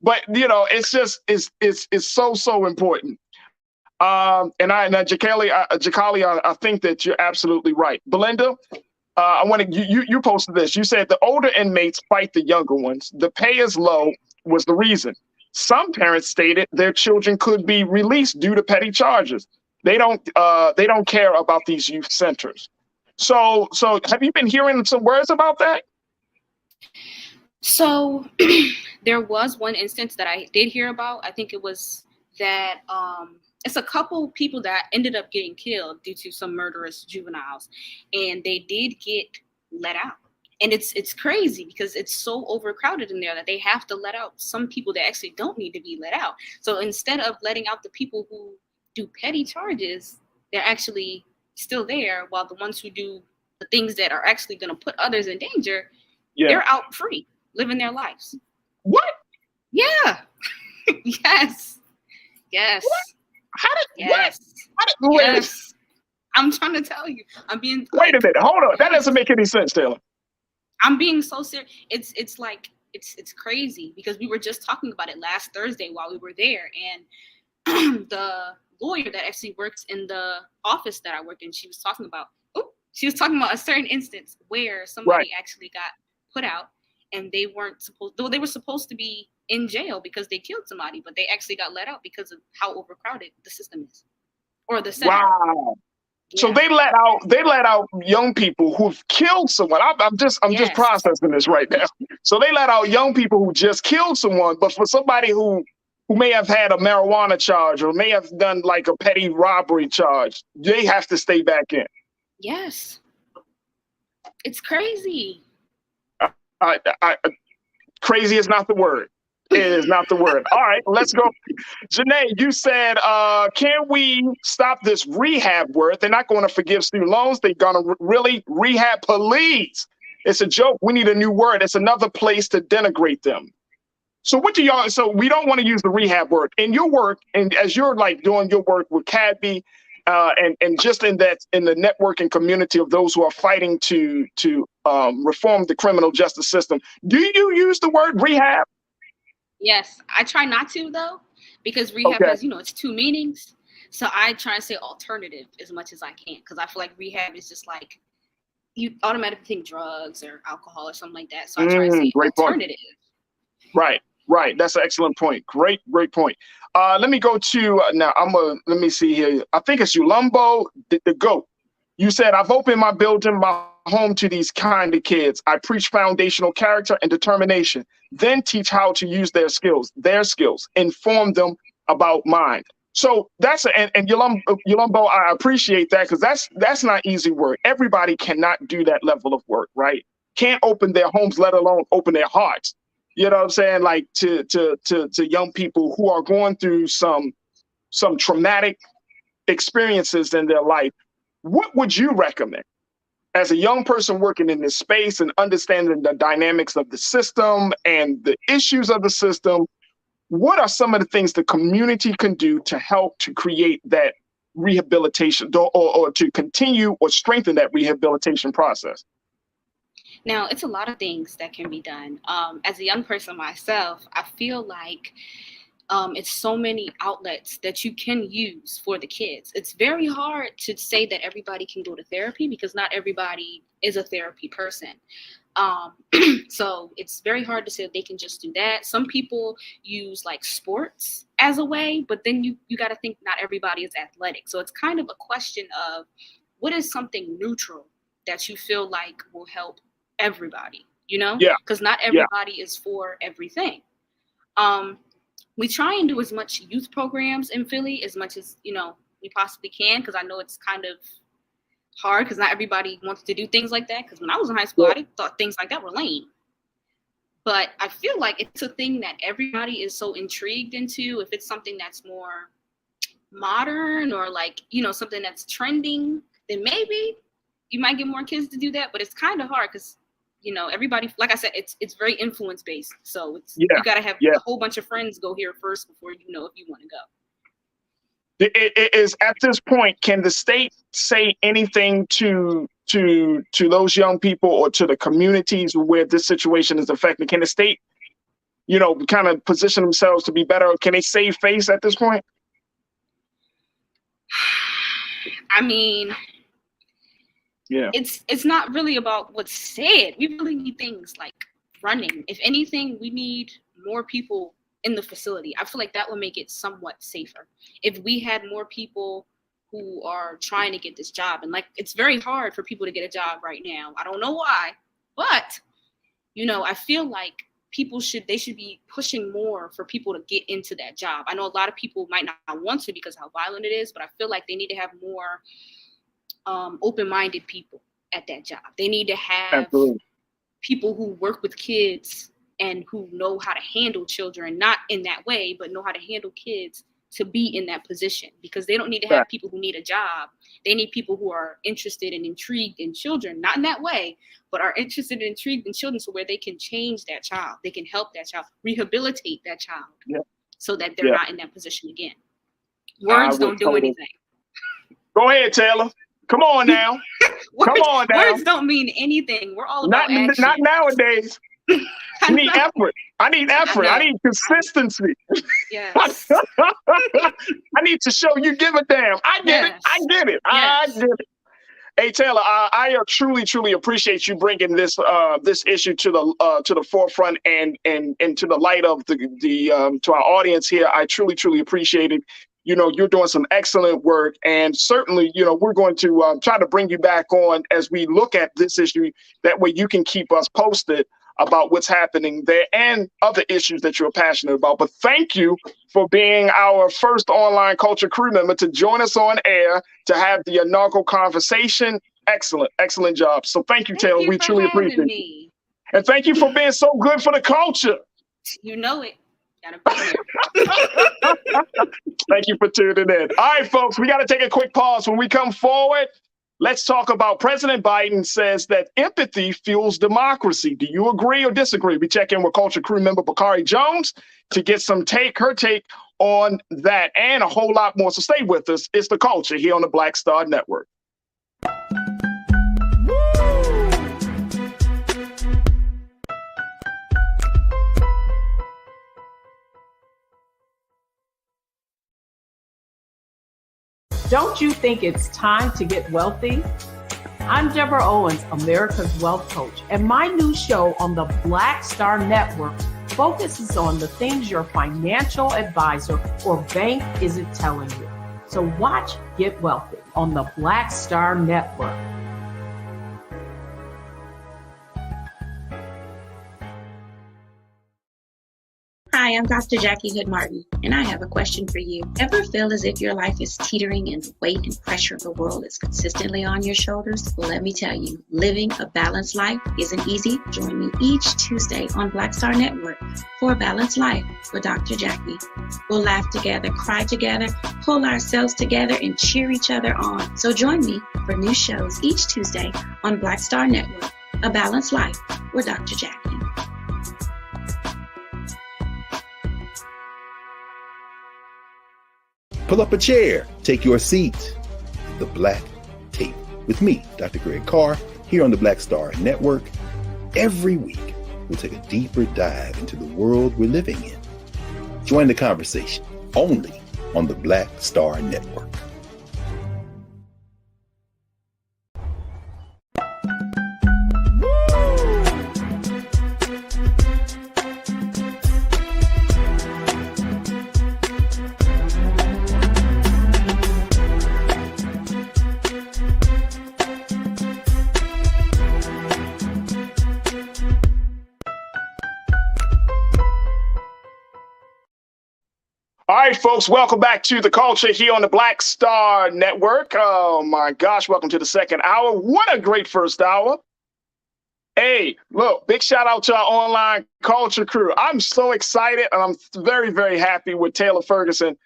Speaker 1: But it's so important. Jakali, I think that you're absolutely right. Belinda, I want to you posted this. You said the older inmates fight the younger ones. The pay is low was the reason. Some parents stated their children could be released due to petty charges. They don't care about these youth centers. So have you been hearing some words about that?
Speaker 13: So there was one instance that I did hear about. I think it was that it's a couple people that ended up getting killed due to some murderous juveniles, and they did get let out. And it's crazy because it's so overcrowded in there that they have to let out some people that actually don't need to be let out. So instead of letting out the people who do petty charges, they're actually still there, while the ones who do the things that are actually going to put others in danger, they're out free, living their lives.
Speaker 1: What?
Speaker 13: Yeah. Yes. Yes.
Speaker 1: What? How did?
Speaker 13: Yes.
Speaker 1: What?
Speaker 13: Yes. I'm trying to tell you.
Speaker 1: Wait a minute. Hold on. That doesn't make any sense, Taylor.
Speaker 13: I'm being so serious. It's like it's crazy because we were just talking about it last Thursday while we were there, and the lawyer that actually works in the office that I work in, she was talking about a certain instance where somebody actually got put out, and they were supposed to be in jail because they killed somebody, but they actually got let out because of how overcrowded the system is, or the center.
Speaker 1: Wow. Yeah. So they let out young people who've killed someone. I'm just processing this right now. So they let out young people who just killed someone, but for somebody who may have had a marijuana charge or may have done like a petty robbery charge, they have to stay back in.
Speaker 13: Yes. It's crazy.
Speaker 1: Crazy is not the word. It is not the word. All right, let's go. Janae, you said, can we stop this rehab work? They're not going to forgive student loans. They're going to really rehab police. It's a joke. We need a new word. It's another place to denigrate them. So we don't want to use the rehab word. In your work, and as you're like doing your work with CADB, and just in the networking community of those who are fighting to reform the criminal justice system, do you use the word rehab?
Speaker 13: Yes, I try not to though, because rehab has, it's two meanings. So I try and say alternative as much as I can, because I feel like rehab is just like you automatically think drugs or alcohol or something like that. So I try to say alternative.
Speaker 1: Point. Right. That's an excellent point. Great point. Let me go to now. Let me see here. I think it's Ulumbo, the GOAT. You said, I've opened my building, my home to these kind of kids. I preach foundational character and determination, then teach how to use their skills, inform them about mine. So that's and Ulumbo, I appreciate that, because that's not easy work. Everybody cannot do that level of work, right? Can't open their homes, let alone open their hearts. You know what I'm saying? Like to young people who are going through some traumatic experiences in their life. What would you recommend as a young person working in this space and understanding the dynamics of the system and the issues of the system? What are some of the things the community can do to help to create that rehabilitation or to continue or strengthen that rehabilitation process?
Speaker 13: Now, it's a lot of things that can be done. As a young person myself, I feel like it's so many outlets that you can use for the kids. It's very hard to say that everybody can go to therapy because not everybody is a therapy person. So it's very hard to say that they can just do that. Some people use like sports as a way, but then you got to think not everybody is athletic. So it's kind of a question of what is something neutral that you feel like will help everybody, because not everybody is for everything. We try and do as much youth programs in Philly as much as we possibly can, because I know it's kind of hard because not everybody wants to do things like that. Because when I was in high school, I thought things like that were lame. But I feel like it's a thing that everybody is so intrigued into. If it's something that's more modern or like, you know, something that's trending, then maybe you might get more kids to do that. But it's kind of hard because, you know, everybody, like I said, it's very influence based. So it's you got to have a whole bunch of friends go here first before you know if you want to go.
Speaker 1: It is at this point, can the state say anything to those young people or to the communities where this situation is affected? Can the state, you know, kind of position themselves to be better? Can they save face at this point?
Speaker 13: I mean, it's not really about what's said. We really need things like running. If anything, we need more people in the facility. I feel like that would make it somewhat safer. If we had more people who are trying to get this job, and like, it's very hard for people to get a job right now. I don't know why, but, you know, I feel like they should be pushing more for people to get into that job. I know a lot of people might not want to because of how violent it is, but I feel like they need to have more open-minded people at that job. They need to have people who work with kids and who know how to handle children, not in that way, but know how to handle kids to be in that position, because they don't need to have people who need a job. They need people who are interested and intrigued in children, not in that way, but are interested and intrigued in children, so where they can change that child, they can help that child, rehabilitate that child, so that they're not in that position again. Words don't do anything.
Speaker 1: Go ahead, Taylor. Come on now. Come on now.
Speaker 13: Words don't mean anything. We're all about action.
Speaker 1: Not nowadays. I need effort. I need consistency.
Speaker 13: Yes.
Speaker 1: I need to show you give a damn. I get it. I get it. I get it. Hey Taylor, I truly appreciate you bringing this issue to the forefront and to the light of to our audience here. I truly appreciate it. You know, you're doing some excellent work, and certainly, you know, we're going to try to bring you back on as we look at this issue. That way you can keep us posted about what's happening there and other issues that you're passionate about. But thank you for being our first online culture crew member to join us on air to have the inaugural conversation. Excellent job. So thank you, Taylor. We truly appreciate it. And thank you for being so good for the culture.
Speaker 13: You know it. Gotta be here.
Speaker 1: Thank you for tuning in. All right, folks, we got to take a quick pause. When we come forward, let's talk about President Biden says that empathy fuels democracy. Do you agree or disagree? We check in with culture crew member Bakari Jones to get her take on that and a whole lot more. So stay with us. It's The Culture here on the Black Star Network.
Speaker 4: Don't you think it's time to get wealthy? I'm Deborah Owens, America's Wealth Coach, and my new show on the Black Star Network focuses on the things your financial advisor or bank isn't telling you. So watch Get Wealthy on the Black Star Network.
Speaker 3: Hi, I'm Dr. Jackie Hood Martin, and I have a question for you. Ever feel as if your life is teetering and the weight and pressure of the world is consistently on your shoulders? Well, let me tell you, living a balanced life isn't easy. Join me each Tuesday on Black Star Network for a Balanced Life with Dr. Jackie. We'll laugh together, cry together, pull ourselves together, and cheer each other on. So join me for new shows each Tuesday on Black Star Network, A Balanced Life with Dr. Jackie.
Speaker 2: Pull up a chair, take your seat. The Black Tape with me, Dr. Greg Carr, here on the Black Star Network. Every week, we'll take a deeper dive into the world we're living in. Join the conversation only on the Black Star Network.
Speaker 1: All right, folks, welcome back to The Culture here on the Black Star Network. Oh, my gosh, welcome to the second hour. What a great first hour. Hey, look, big shout out to our online culture crew. I'm so excited, and I'm very, very happy with Taylor Ferguson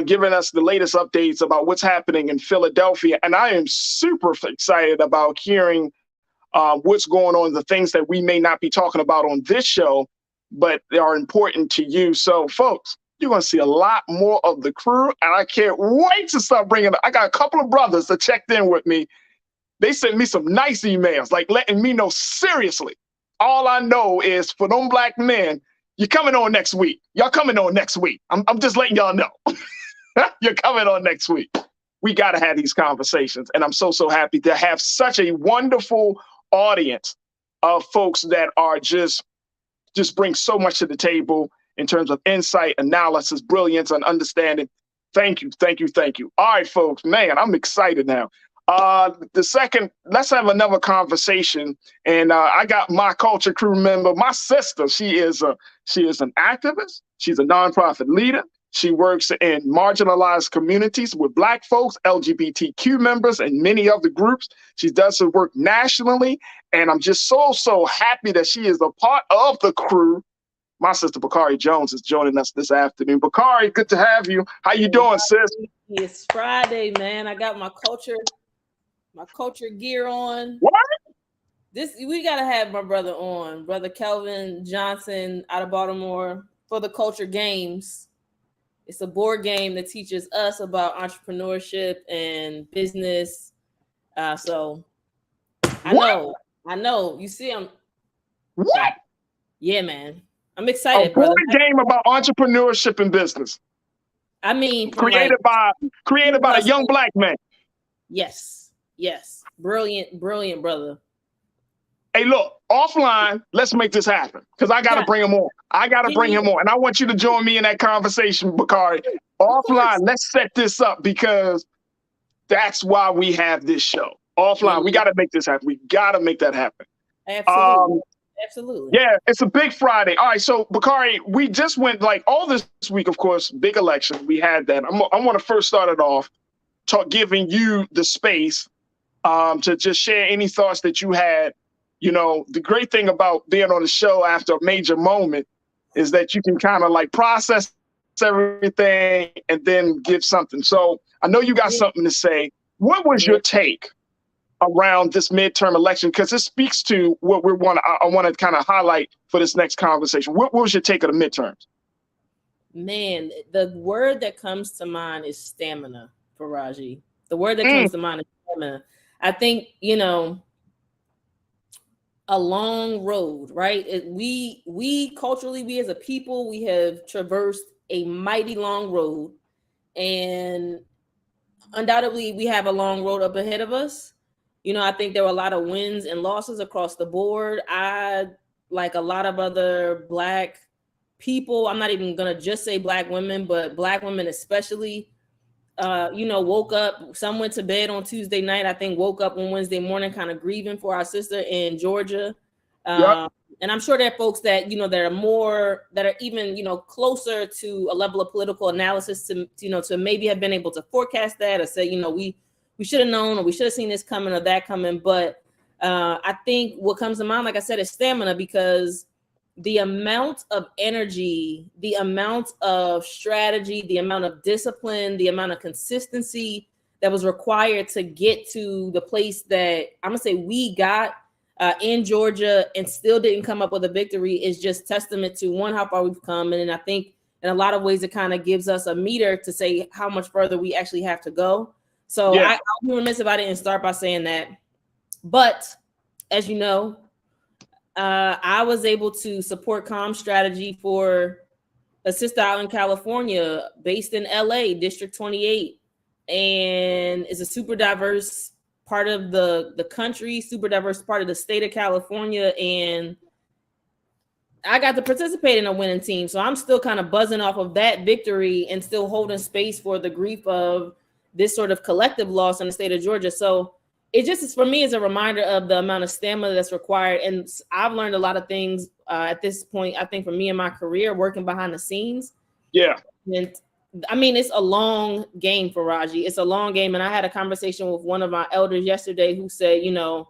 Speaker 1: giving us the latest updates about what's happening in Philadelphia. And I am super excited about hearing what's going on, the things that we may not be talking about on this show, but they are important to you. So, folks, you're going to see a lot more of the crew, and I can't wait to start bringing it. I got a couple of brothers that checked in with me. They sent me some nice emails, like letting me know seriously. All I know is for them black men, you're coming on next week. Y'all coming on next week. I'm just letting y'all know. You're coming on next week. We got to have these conversations, and I'm so happy to have such a wonderful audience of folks that are just bring so much to the table in terms of insight, analysis, brilliance, and understanding. Thank you. All right, folks, man, I'm excited now. Let's have another conversation. And I got my culture crew member, my sister. She is an activist. She's a nonprofit leader. She works in marginalized communities with Black folks, LGBTQ members, and many other groups. She does her work nationally. And I'm just so happy that she is a part of the crew. My sister Bakari Jones is joining us this afternoon. Bakari, good to have you. How you doing, sis?
Speaker 6: It's Friday, man. I got my culture gear on.
Speaker 1: What?
Speaker 6: We gotta have my brother on, brother Kelvin Johnson out of Baltimore for the Culture Games. It's a board game that teaches us about entrepreneurship and business. So I know. You see,
Speaker 1: What?
Speaker 6: Yeah, man. I'm excited.
Speaker 1: A board game about entrepreneurship and business.
Speaker 6: I mean,
Speaker 1: created by a young Black man.
Speaker 6: Yes. Brilliant, brother.
Speaker 1: Hey, look, offline, let's make this happen because I got to bring him on. And I want you to join me in that conversation, Bakari. Offline, let's set this up because that's why we have this show. Offline, we got to make this happen. We got to make that happen.
Speaker 6: Absolutely.
Speaker 1: Yeah, it's a big Friday. All right, so Bakari, we just went like all this week, of course, big election. We had that. I want to first start it off, giving you the space to just share any thoughts that you had. You know, the great thing about being on the show after a major moment is that you can kind of like process everything and then give something. So I know you got something to say. What was your take around this midterm election? Because this speaks to what I want to kind of highlight for this next conversation. What was your take of the midterms?
Speaker 6: Man, the word that comes to mind is stamina, Faraji. The word that comes to mind is stamina. I think, a long road, right? We culturally, we as a people, we have traversed a mighty long road, and undoubtedly we have a long road up ahead of us. I think there were a lot of wins and losses across the board. I, like a lot of other Black people, I'm not even going to just say Black women, but Black women especially, woke up, some went to bed on Tuesday night, I think woke up on Wednesday morning kind of grieving for our sister in Georgia.
Speaker 1: Yep.
Speaker 6: And I'm sure there are folks that, that are even, closer to a level of political analysis to maybe have been able to forecast that or say, we should have known or we should have seen this coming or that coming. But I think what comes to mind, like I said, is stamina, because the amount of energy, the amount of strategy, the amount of discipline, the amount of consistency that was required to get to the place that I'm going to say we got in Georgia and still didn't come up with a victory is just testament to, one, how far we've come. And then I think in a lot of ways, it kind of gives us a meter to say how much further we actually have to go. So I'll be remiss if I didn't start by saying that. But as you know, I was able to support comm strategy for a sister out in California based in LA, District 28, and is a super diverse part of the country, super diverse part of the state of California. And I got to participate in a winning team. So I'm still kind of buzzing off of that victory and still holding space for the grief of this sort of collective loss in the state of Georgia. So it just is, for me, is a reminder of the amount of stamina that's required. And I've learned a lot of things at this point, I think, for me in my career, working behind the scenes.
Speaker 1: Yeah.
Speaker 6: And I mean, it's a long game for Raji. It's a long game. And I had a conversation with one of my elders yesterday who said, you know,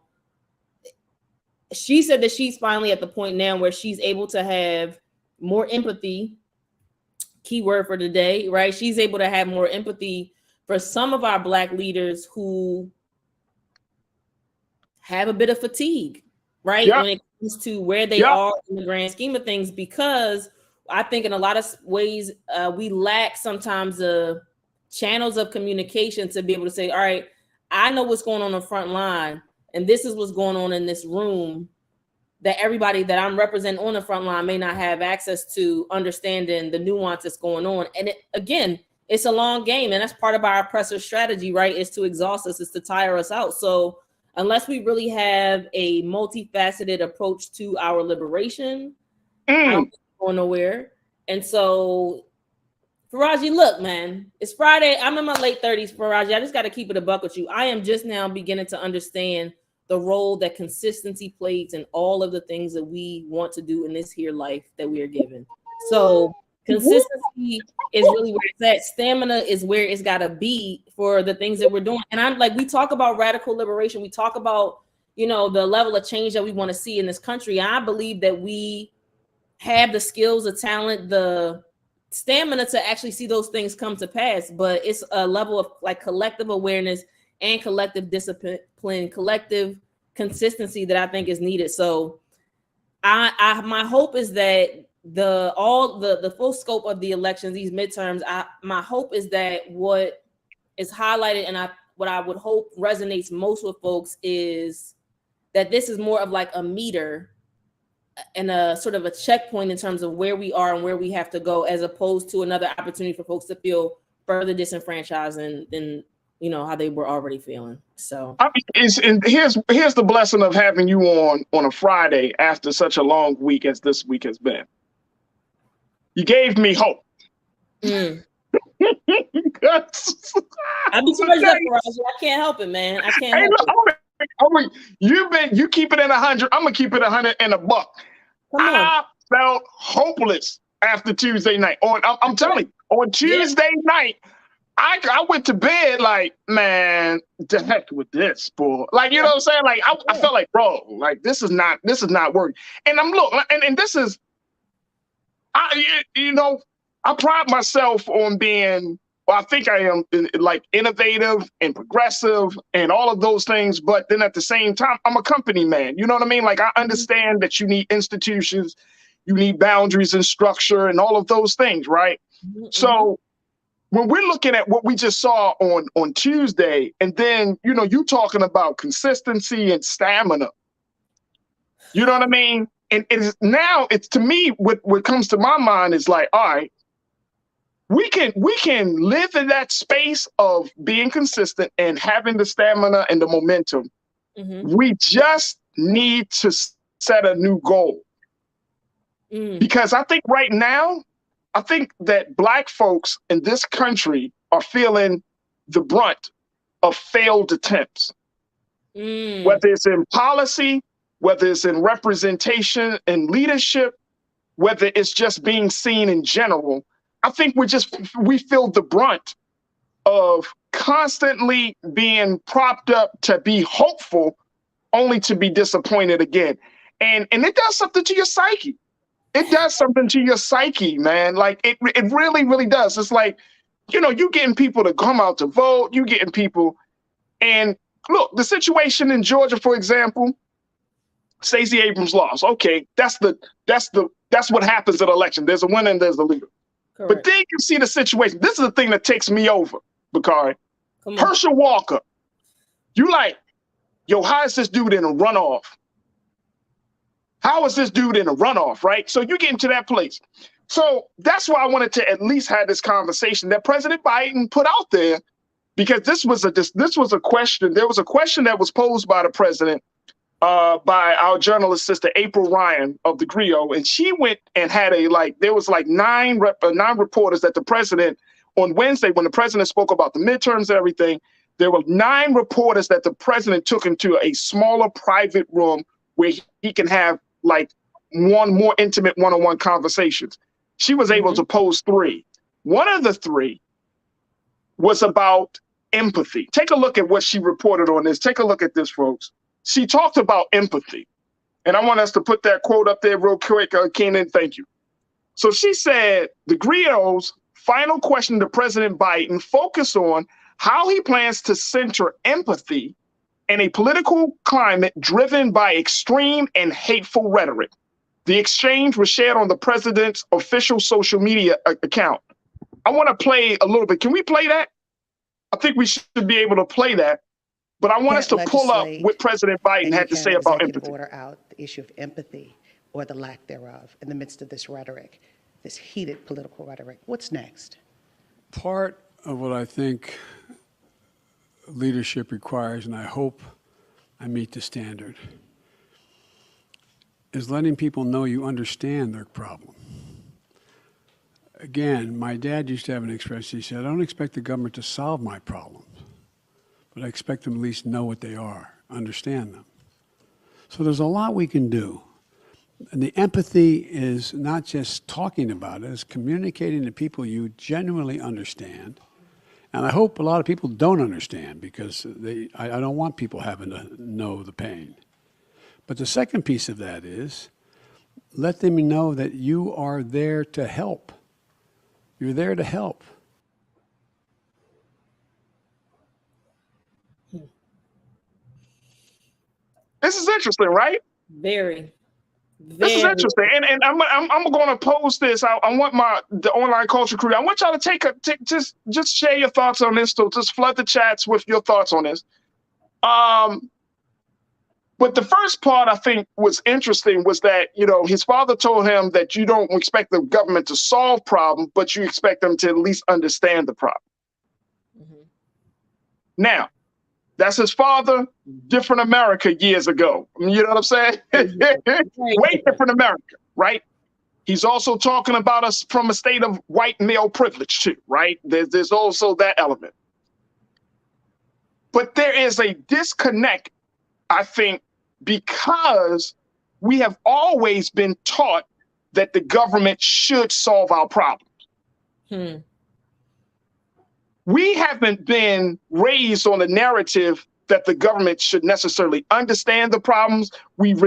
Speaker 6: she said that she's finally at the point now where she's able to have more empathy, keyword for today, right? She's able to have more empathy for some of our Black leaders who have a bit of fatigue, right? When it comes to where they are in the grand scheme of things, because I think in a lot of ways we lack sometimes the channels of communication to be able to say, all right, I know what's going on the front line, and this is what's going on in this room that everybody that I'm representing on the front line may not have access to, understanding the nuance that's going on. And again, it's a long game, and that's part of our oppressor strategy, right? Is to exhaust us, is to tire us out. So unless we really have a multifaceted approach to our liberation, I don't think we're going nowhere. And so, Faraji, look, man, it's Friday. I'm in my late 30s, Faraji. I just got to keep it a buck with you. I am just now beginning to understand the role that consistency plays in all of the things that we want to do in this here life that we are given. So consistency is really where it's at. Stamina is where it's got to be for the things that we're doing. And I'm like, we talk about radical liberation. We talk about, you know, the level of change that we want to see in this country. I believe that we have the skills, the talent, the stamina to actually see those things come to pass. But it's a level of like collective awareness and collective discipline, collective consistency that I think is needed. So I my hope is that the full scope of the elections, these midterms, my hope is that what is highlighted and what I would hope resonates most with folks is that this is more of like a meter and a sort of a checkpoint in terms of where we are and where we have to go, as opposed to another opportunity for folks to feel further disenfranchised than you know how they were already feeling. So
Speaker 1: I mean, and here's the blessing of having you on a Friday after such a long week as this week has been. You gave me hope.
Speaker 6: I be too much up, Roger. I can't help it, man. I can't help it.
Speaker 1: You keep it at 100. I'm gonna keep it 100 and a buck. I felt hopeless after Tuesday night. I'm telling you, on Tuesday night, I went to bed like, man, the heck with this, boy. Like, you know what I'm saying? Like, I felt like, bro, like this is not working. And this is, I pride myself on being, well, I think I am like innovative and progressive and all of those things. But then at the same time, I'm a company man. You know what I mean? Like, I understand that you need institutions, you need boundaries and structure and all of those things, right? Mm-hmm. So when we're looking at what we just saw on Tuesday, and then, you know, you talking about consistency and stamina, you know what I mean? And it's to me, what comes to my mind is like, all right, we can live in that space of being consistent and having the stamina and the momentum. Mm-hmm. We just need to set a new goal. Because I think right now, I think that Black folks in this country are feeling the brunt of failed attempts, whether it's in policy, whether it's in representation and leadership, whether it's just being seen in general. I think we feel the brunt of constantly being propped up to be hopeful, only to be disappointed again. And it does something to your psyche. It does something to your psyche, man. Like it really, really does. It's like, you know, you getting people to come out to vote, you getting people. And look, the situation in Georgia, for example, Stacey Abrams lost. Okay, that's what happens at an election. There's a winner and there's a loser. Correct. But then you see the situation. This is the thing that takes me over, Bakari. Herschel Walker. You like, yo, how is this dude in a runoff? How is this dude in a runoff, right? So you get into that place. So that's why I wanted to at least have this conversation that President Biden put out there, because this was a question. There was a question that was posed by the president by our journalist sister April Ryan of the Griot, and she went and had there was nine reporters that the president on Wednesday, when the president spoke about the midterms and everything, there were 9 reporters that the president took into a smaller private room where he can have more intimate one-on-one conversations. She was able to pose 3. One of the three was about empathy. Take a look at what she reported on this. Take a look at this, folks. She talked about empathy. And I want us to put that quote up there real quick, Keenan. Thank you. So she said, the griots' final question to President Biden focused on how he plans to center empathy in a political climate driven by extreme and hateful rhetoric. The exchange was shared on the president's official social media account. I want to play a little bit. Can we play that? I think we should be able to play that. But I want us to pull up what President Biden had to say about empathy.
Speaker 14: Order out the issue of empathy or the lack thereof in the midst of this rhetoric, this heated political rhetoric. What's next?
Speaker 15: Part of what I think leadership requires, and I hope I meet the standard, is letting people know you understand their problem. Again, my dad used to have an expression. He said, I don't expect the government to solve my problems, but I expect them at least know what they are, understand them. So there's a lot we can do. And the empathy is not just talking about it, it's communicating to people you genuinely understand. And I hope a lot of people don't understand, because I don't want people having to know the pain. But the second piece of that is let them know that you are there to help. You're there to help.
Speaker 1: This is interesting, right?
Speaker 6: Very.
Speaker 1: This is interesting, and I'm going to post this. I want the online culture crew. I want y'all to just share your thoughts on this. So just flood the chats with your thoughts on this. But the first part I think was interesting was that, you know, his father told him that you don't expect the government to solve problems, but you expect them to at least understand the problem. Mm-hmm. Now, that's his father, different America years ago. You know what I'm saying? Way different America, right? He's also talking about us from a state of white male privilege too, right? There's also that element. But there is a disconnect, I think, because we have always been taught that the government should solve our problems. We haven't been raised on the narrative that the government should necessarily understand the problems. We've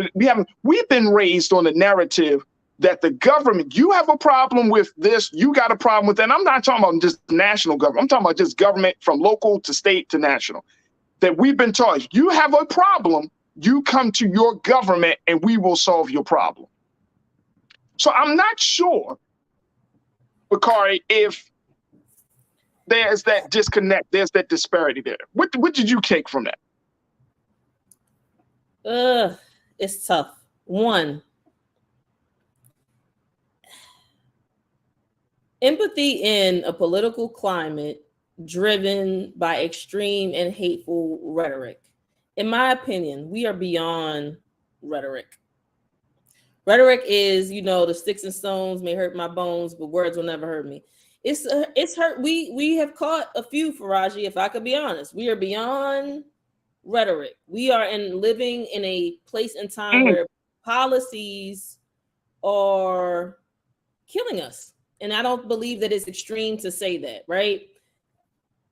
Speaker 1: been raised on the narrative that the government, you have a problem with this, you got a problem with that. And I'm not talking about just national government. I'm talking about just government from local to state to national. That we've been taught, you have a problem, you come to your government and we will solve your problem. So I'm not sure, Bakari, if there's that disconnect, there's that disparity there. What did you take from that?
Speaker 6: It's tough. One, empathy in a political climate driven by extreme and hateful rhetoric. In my opinion, we are beyond rhetoric. Rhetoric is, you know, the sticks and stones may hurt my bones, but words will never hurt me. It's hurt. We have caught a few, Faraji, if I could be honest. We are beyond rhetoric. We are living in a place and time where policies are killing us. And I don't believe that it's extreme to say that, right?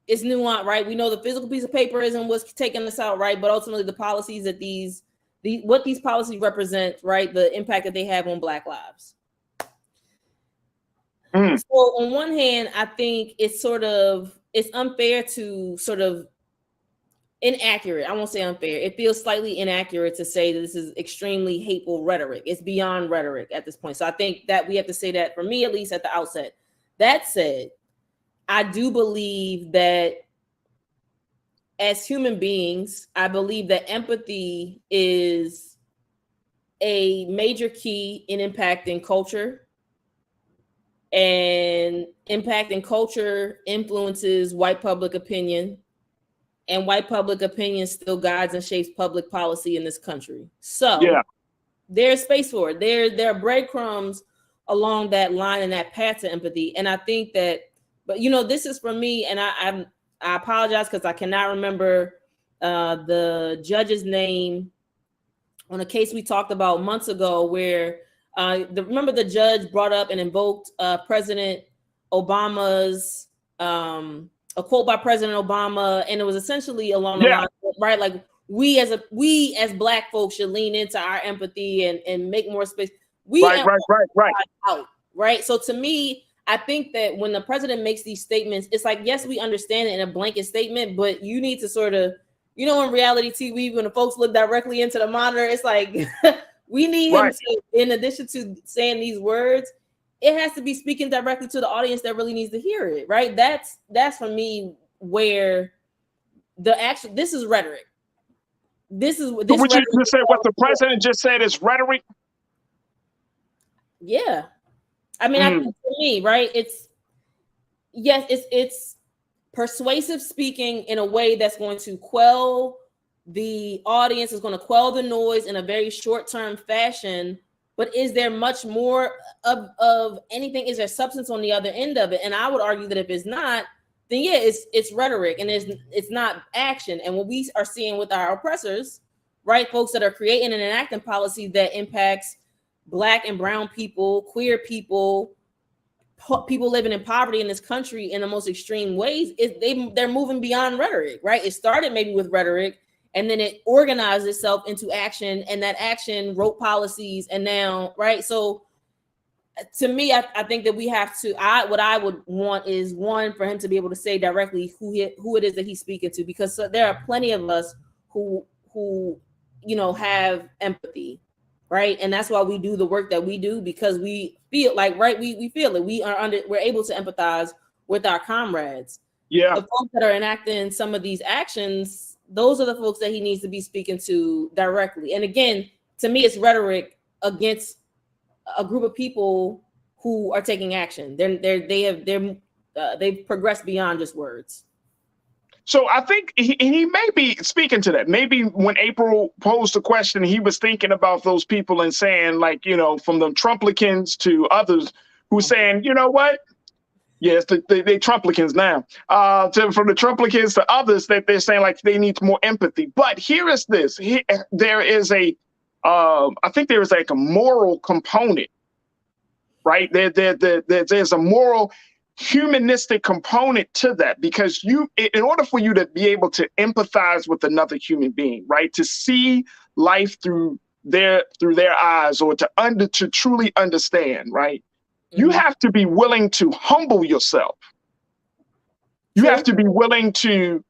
Speaker 6: It's nuanced, right? We know the physical piece of paper isn't what's taking us out, right? But ultimately the policies that what these policies represent, right? The impact that they have on Black lives. So on one hand, I think it's unfair to sort of inaccurate. I won't say unfair. It feels slightly inaccurate to say that this is extremely hateful rhetoric. It's beyond rhetoric at this point. So I think that we have to say that, for me at least, at the outset. That said, I do believe that as human beings, I believe that empathy is a major key in impacting culture. And impacting culture influences white public opinion, and white public opinion still guides and shapes public policy in this country. So there's space for it. There are breadcrumbs along that line and that path to empathy. And I think that, but you know, this is for me, and I apologize because I cannot remember the judge's name on a case we talked about months ago where remember the judge brought up and invoked President Obama's a quote by President Obama, and it was essentially along the line, right? Like we as Black folks should lean into our empathy and make more space.
Speaker 1: Right.
Speaker 6: Out, right. So to me, I think that when the president makes these statements, it's like, yes, we understand it in a blanket statement, but you need to sort of, you know, in reality TV, when the folks look directly into the monitor, it's like we need him to, in addition to saying these words, it has to be speaking directly to the audience that really needs to hear it, right? That's for me where this is rhetoric. This is this.
Speaker 1: Would you just say what the president just said is rhetoric?
Speaker 6: Yeah, I mean, I think for me, right? It's persuasive speaking in a way that's going to quell the audience, is going to quell the noise in a very short-term fashion. But is there much more of anything? Is there substance on the other end of it? And I would argue that if it's not, then yeah, it's rhetoric and it's not action. And what we are seeing with our oppressors, right, folks that are creating and enacting policy that impacts Black and brown people, queer people, people living in poverty in this country in the most extreme ways, they're moving beyond rhetoric, right? It started maybe with rhetoric, and then it organized itself into action, and that action wrote policies, and now, right? So to me, I think that we have to, what I would want is, one, for him to be able to say directly who it is that he's speaking to, because there are plenty of us who you know, have empathy, right? And that's why we do the work that we do, because we feel like, right, we feel it. We're able to empathize with our comrades.
Speaker 1: Yeah.
Speaker 6: The folks that are enacting some of these actions, those are the folks that he needs to be speaking to directly. And again, to me, it's rhetoric against a group of people who are taking action. They've progressed beyond just words.
Speaker 1: So I think he may be speaking to that. Maybe when April posed the question, he was thinking about those people and saying, like, you know, from the Trumplicans to others who saying, you know what? Yes, they Trumplicans now. From the Trumplicans to others that they're saying like they need more empathy. But here is this: there is I think there is like a moral component, right? There's a moral, humanistic component to that, because in order for you to be able to empathize with another human being, right, to see life through their eyes, or to truly understand, right, you have to be willing to humble yourself. You have to be willing to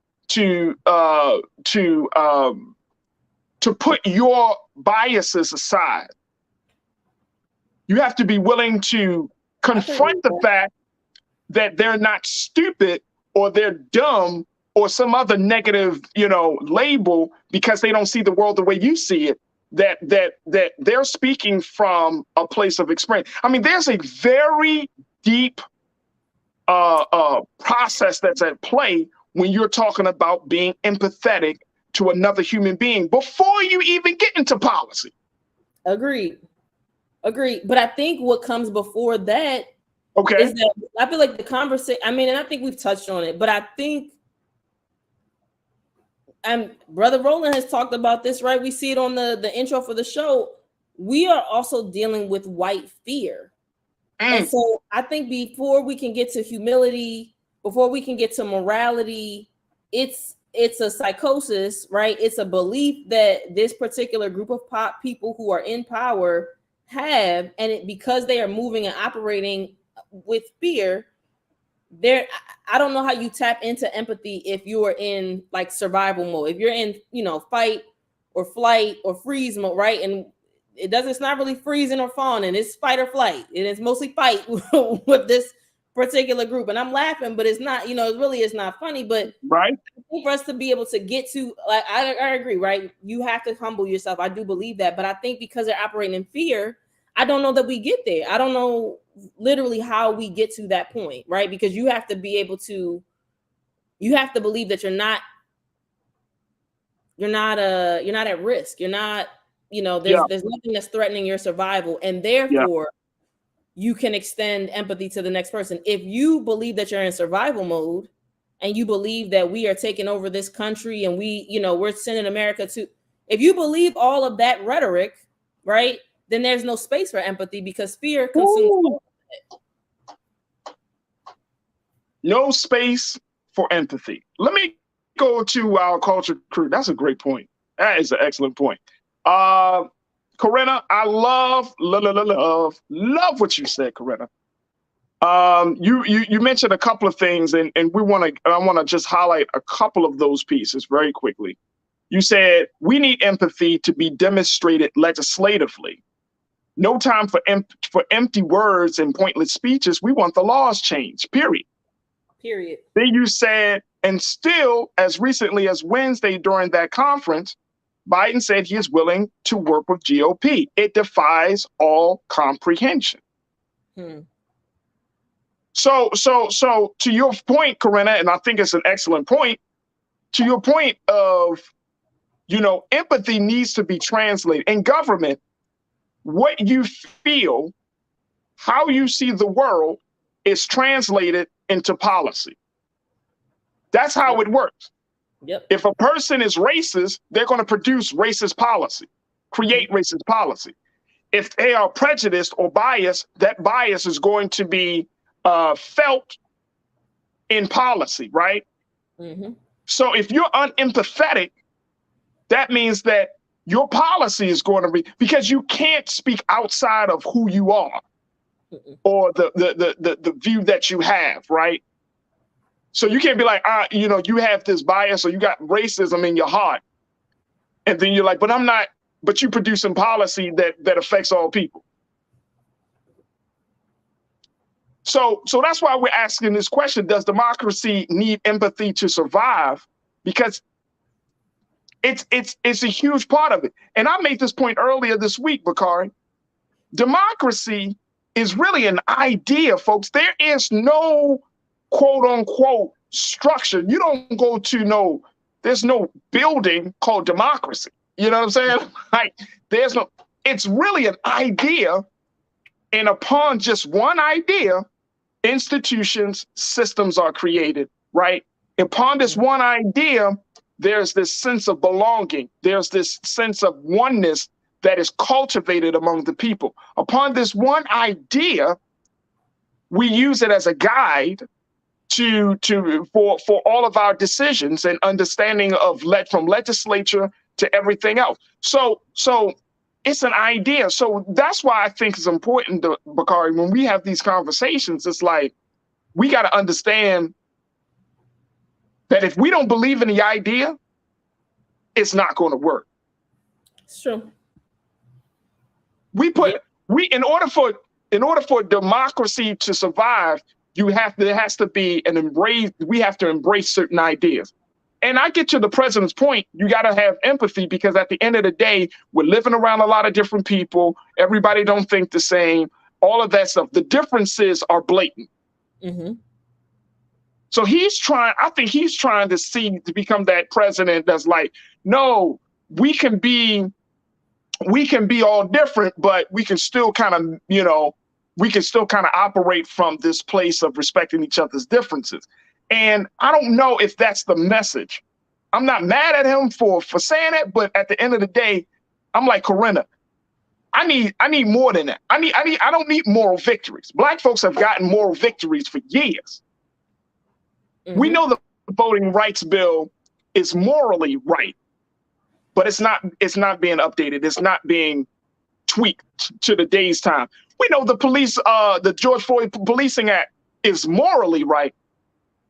Speaker 1: put your biases aside. You have to be willing to confront the fact that they're not stupid or they're dumb or some other negative, you know, label because they don't see the world the way you see it. That they're speaking from a place of experience. I mean, there's a very deep process that's at play when you're talking about being empathetic to another human being before you even get into policy.
Speaker 6: Agreed. But I think what comes before that,
Speaker 1: is
Speaker 6: that I feel like the conversation, I mean, and I think we've touched on it, but I think, and Brother Roland has talked about this, right? We see it on the intro for the show. We are also dealing with white fear. And so I think before we can get to humility, before we can get to morality, it's a psychosis, right? It's a belief that this particular group of people who are in power have, and because they are moving and operating with fear, I don't know how you tap into empathy if you are in like survival mode. If you're in, you know, fight or flight or freeze mode, right? And it's not really freezing or fawning, it's fight or flight. It is mostly fight with this particular group. And I'm laughing, but it's not, you know, it really is not funny. But
Speaker 1: right,
Speaker 6: I think for us to be able to get to, like, I agree, right? You have to humble yourself. I do believe that. But I think because they're operating in fear, I don't know that we get there. I don't know literally how we get to that point, right? Because you have to be able to, you have to believe that you're not at risk. You're not, you know, there's nothing that's threatening your survival, and therefore you can extend empathy to the next person. If you believe that you're in survival mode and you believe that we are taking over this country and we're sending America to, if you believe all of that rhetoric, right, then there's no space for empathy, because fear consumes all of it.
Speaker 1: No space for empathy. Let me go to our culture crew. That's a great point. That is an excellent point. Corinna, I love what you said, Corinna. You mentioned a couple of things, and I want to just highlight a couple of those pieces very quickly. You said we need empathy to be demonstrated legislatively. No time for empty words and pointless speeches. We want the laws changed, period. Then you said, and still, as recently as Wednesday during that conference, Biden said he is willing to work with GOP. It defies all comprehension. So to your point, Corinna, and I think it's an excellent point, to your point of, empathy needs to be translated. In government, what you feel, how you see the world is translated into policy. That's how it works.
Speaker 6: Yep.
Speaker 1: If a person is racist, they're going to produce racist policy, create racist policy. If they are prejudiced or biased, that bias is going to be felt in policy, right?
Speaker 6: Mm-hmm.
Speaker 1: So if you're unempathetic, that means that your policy is going to be, because you can't speak outside of who you are or the view that you have, right? So you can't be like, you have this bias or you got racism in your heart. And then you're like, but I'm not, but you producing policy that affects all people. So that's why we're asking this question. Does democracy need empathy to survive? Because it's a huge part of it. And I made this point earlier this week, Bakari. Democracy is really an idea, folks. There is no quote unquote structure. You don't go to there's no building called democracy. You know what I'm saying? Like it's really an idea. And upon just one idea, institutions, systems are created, right? Upon this one idea, there's this sense of belonging. There's this sense of oneness that is cultivated among the people. Upon this one idea, we use it as a guide for all of our decisions and understanding of from legislature to everything else. So it's an idea. So that's why I think it's important, Bakari, when we have these conversations, it's like we got to understand that if we don't believe in the idea, it's not going to work.
Speaker 6: It's true.
Speaker 1: In order for democracy to survive, we have to embrace certain ideas. And I get to the president's point, you got to have empathy, because at the end of the day, we're living around a lot of different people. Everybody don't think the same, all of that stuff. The differences are blatant.
Speaker 6: Mm-hmm.
Speaker 1: So I think he's trying to become that president that's like, no, we can be all different, but we can still kind of, operate from this place of respecting each other's differences. And I don't know if that's the message. I'm not mad at him for saying it, but at the end of the day, I'm like, Corinna, I need more than that. I don't need moral victories. Black folks have gotten moral victories for years. Mm-hmm. We know the voting rights bill is morally right, but it's not being updated. It's not being tweaked to the day's time. We know the George Floyd Policing Act is morally right,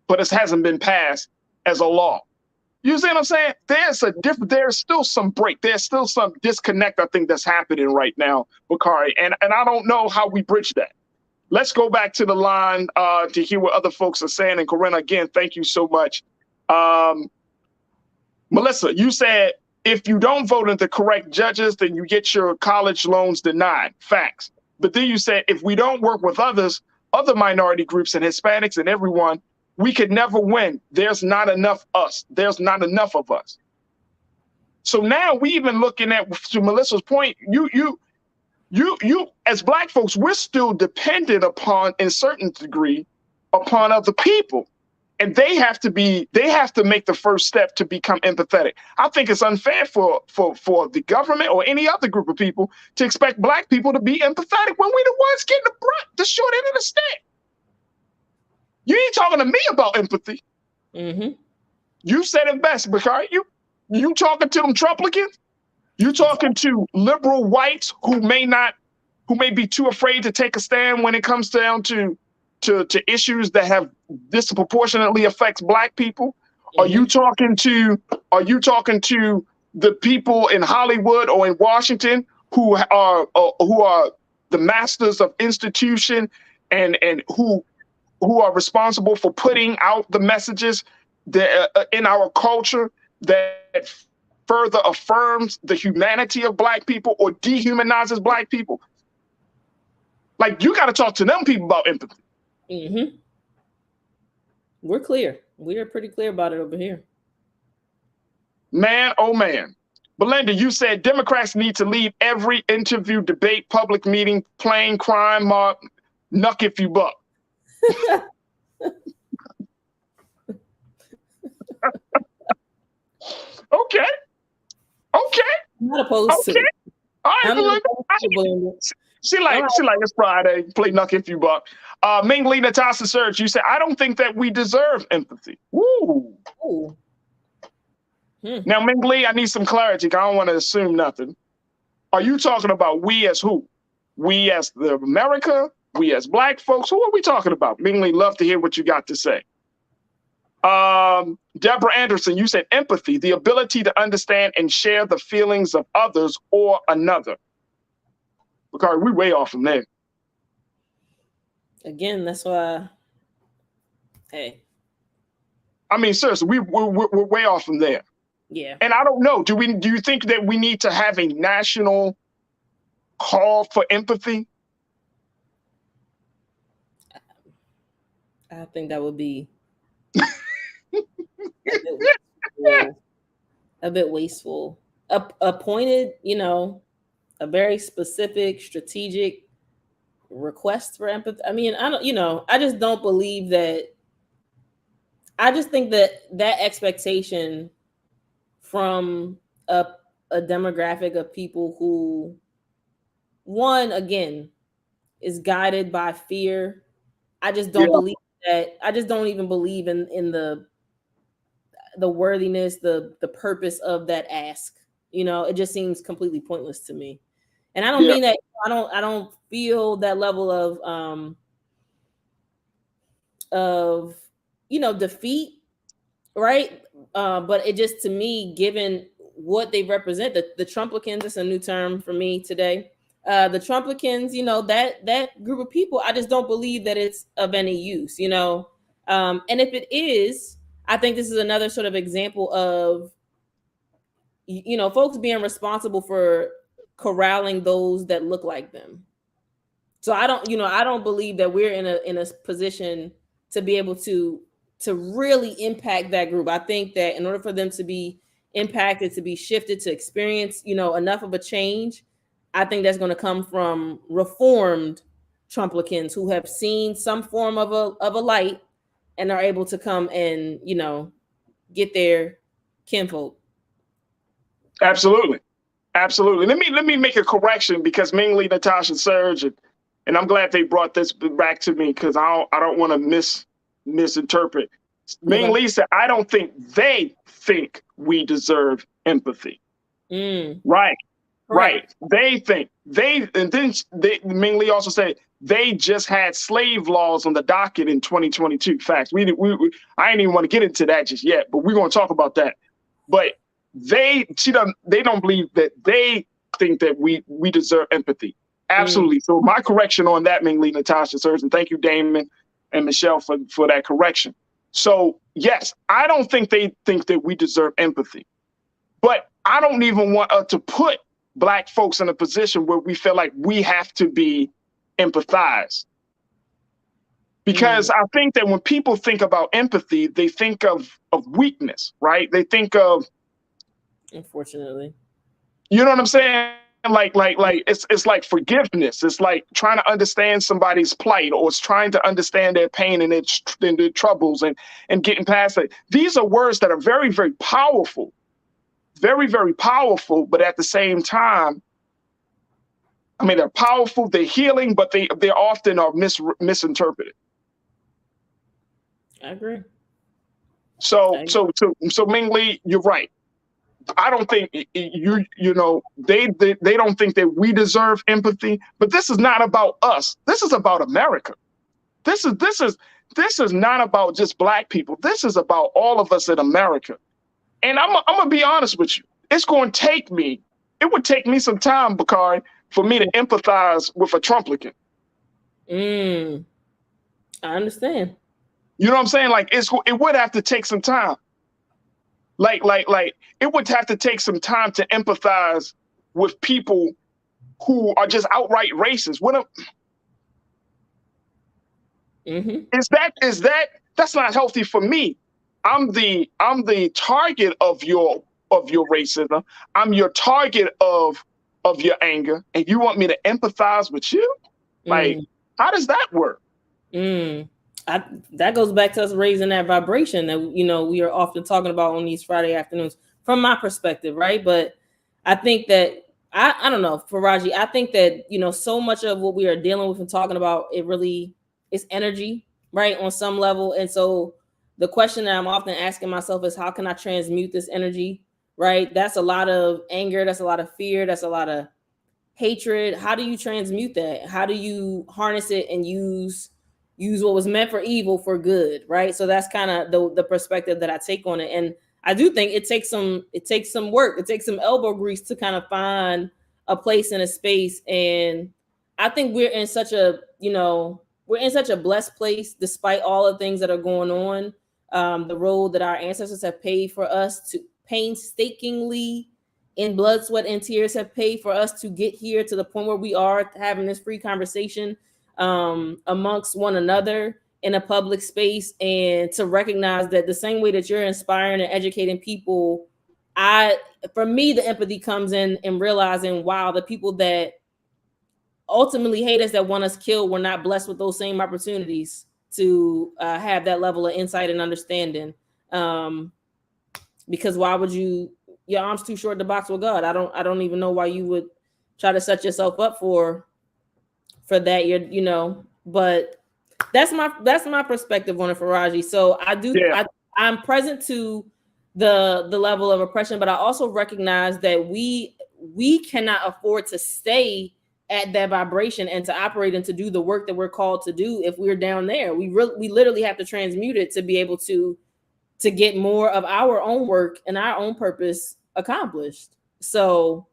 Speaker 1: but it hasn't been passed as a law. You see what I'm saying? There's still some break. There's still some disconnect, I think, that's happening right now, Bakari. And I don't know how we bridge that. Let's go back to the line to hear what other folks are saying. And Corinna, again, thank you so much. Melissa, you said if you don't vote in the correct judges, then you get your college loans denied. Facts. But then you said if we don't work with other minority groups and Hispanics and everyone, we could never win. There's not enough us. There's not enough of us. So now we even looking at, to Melissa's point, you as Black folks, we're still dependent upon, in certain degree, upon other people. And they have to make the first step to become empathetic. I think it's unfair for the government or any other group of people to expect Black people to be empathetic when we're the ones getting the short end of the stick. You ain't talking to me about empathy.
Speaker 6: Mm-hmm.
Speaker 1: You said it best, Bakari. You talking to them Trumplicans? You talking to liberal whites who may be too afraid to take a stand when it comes down to issues that have disproportionately affects Black people?
Speaker 6: Mm-hmm.
Speaker 1: Are you talking to the people in Hollywood or in Washington who are the masters of institution and who are responsible for putting out the messages that in our culture that further affirms the humanity of Black people or dehumanizes Black people? Like, you got to talk to them people about empathy.
Speaker 6: Mm-hmm. We're clear. We are pretty clear about it over here.
Speaker 1: Man, oh man. Belinda, you said Democrats need to leave every interview, debate, public meeting, plane, crime, mob, nuck if you buck. Okay.
Speaker 6: I'm not opposed to it.
Speaker 1: All right, Belinda. She like it's Friday. Play nuck if you buck. Ming Lee Natasha Surge, you said, I don't think that we deserve empathy. Woo.
Speaker 6: Ooh.
Speaker 1: Now, Ming Lee, I need some clarity. I don't want to assume nothing. Are you talking about we as who? We as the America? We as Black folks? Who are we talking about? Ming Lee, love to hear what you got to say. Deborah Anderson, you said empathy, the ability to understand and share the feelings of others or another. Because we're way off from there.
Speaker 6: Again, that's why. Hey.
Speaker 1: I mean, seriously, we're way off from there.
Speaker 6: Yeah.
Speaker 1: And I don't know. Do you think that we need to have a national call for empathy?
Speaker 6: I think that would be a bit wasteful. A pointed, a very specific, strategic request for empathy. I mean, I just don't believe that. I just think that expectation from a demographic of people who, one, again, is guided by fear. I just don't believe that. I just don't even believe in the worthiness, the purpose of that ask. It just seems completely pointless to me. And I don't mean that. I don't feel that level of defeat, right? But it just, to me, given what they represent, the Trumplicans, it's a new term for me today. The Trumplicans, that group of people, I just don't believe that it's of any use, and if it is, I think this is another sort of example of, folks being responsible for corralling those that look like them. So I don't believe that we're in a position to be able to really impact that group. I think that in order for them to be impacted, to be shifted, to experience, enough of a change, I think that's going to come from reformed Trumplicans who have seen some form of a light and are able to come and, get their kinfolk.
Speaker 1: Absolutely. Let me make a correction, because mainly Natasha Surge, and I'm glad they brought this back to me, because I don't want to misinterpret. Ming Lee said, I don't think they think we deserve empathy. Right. They think and then Ming Lee also said they just had slave laws on the docket in 2022. Facts. I ain't even want to get into that just yet, but we're going to talk about that. But they don't believe that they think that we deserve empathy. Absolutely. So my correction on that, Ming Lee, Natasha Surge, and thank you, Damon and Michelle, for that correction. So yes, I don't think they think that we deserve empathy, but I don't even want to put Black folks in a position where we feel like we have to be empathized. Because I think that when people think about empathy, they think of weakness, right? They think of,
Speaker 6: unfortunately,
Speaker 1: you know what I'm saying? Like it's like forgiveness. It's like trying to understand somebody's plight, or it's trying to understand their pain and their troubles and getting past it. These are words that are very, very powerful. Very, very powerful, but at the same time, I mean, they're powerful, they're healing, but they often are misinterpreted.
Speaker 6: I agree.
Speaker 1: So Ming Lee, you're right. I don't think you know they don't think that we deserve empathy, but this is not about us. This is about America. This is not about just Black people. This is about all of us in America. And I'm gonna be honest with you. It's going to take me. It would take me some time, Bakari, for me to empathize with a Trumplican.
Speaker 6: I understand.
Speaker 1: You know what I'm saying? Like it would have to take some time. Like it would have to take some time to empathize with people who are just outright racist. Is that that's not healthy for me. I'm the target of your racism. I'm your target of your anger, and you want me to empathize with you? Like, how does that work?
Speaker 6: That goes back to us raising that vibration that we are often talking about on these Friday afternoons, from my perspective, right? But I think that I don't know, Faraji, I think that so much of what we are dealing with and talking about, it really is energy, right, on some level. And so the question that I'm often asking myself is, how can I transmute this energy, right? That's a lot of anger, that's a lot of fear, that's a lot of hatred. How do you transmute that? How do you harness it and use what was meant for evil for good, right? So that's kind of the perspective that I take on it. And I do think it takes some work. It takes some elbow grease to kind of find a place in a space. And I think we're in such a blessed place, despite all the things that are going on. The road that our ancestors have paid for us to painstakingly, in blood, sweat, and tears, have paid for us to get here to the point where we are having this free conversation amongst one another in a public space, and to recognize that the same way that you're inspiring and educating people, for me, the empathy comes in realizing, wow, the people that ultimately hate us, that want us killed, were not blessed with those same opportunities to have that level of insight and understanding. Because why would your arms too short to box with God? I don't even know why you would try to set yourself up for that. But that's my perspective on it, Faraji. So I'm present to the level of oppression, but I also recognize that we cannot afford to stay at that vibration and to operate and to do the work that we're called to do if we're down there. We literally have to transmute it to be able to get more of our own work and our own purpose accomplished. So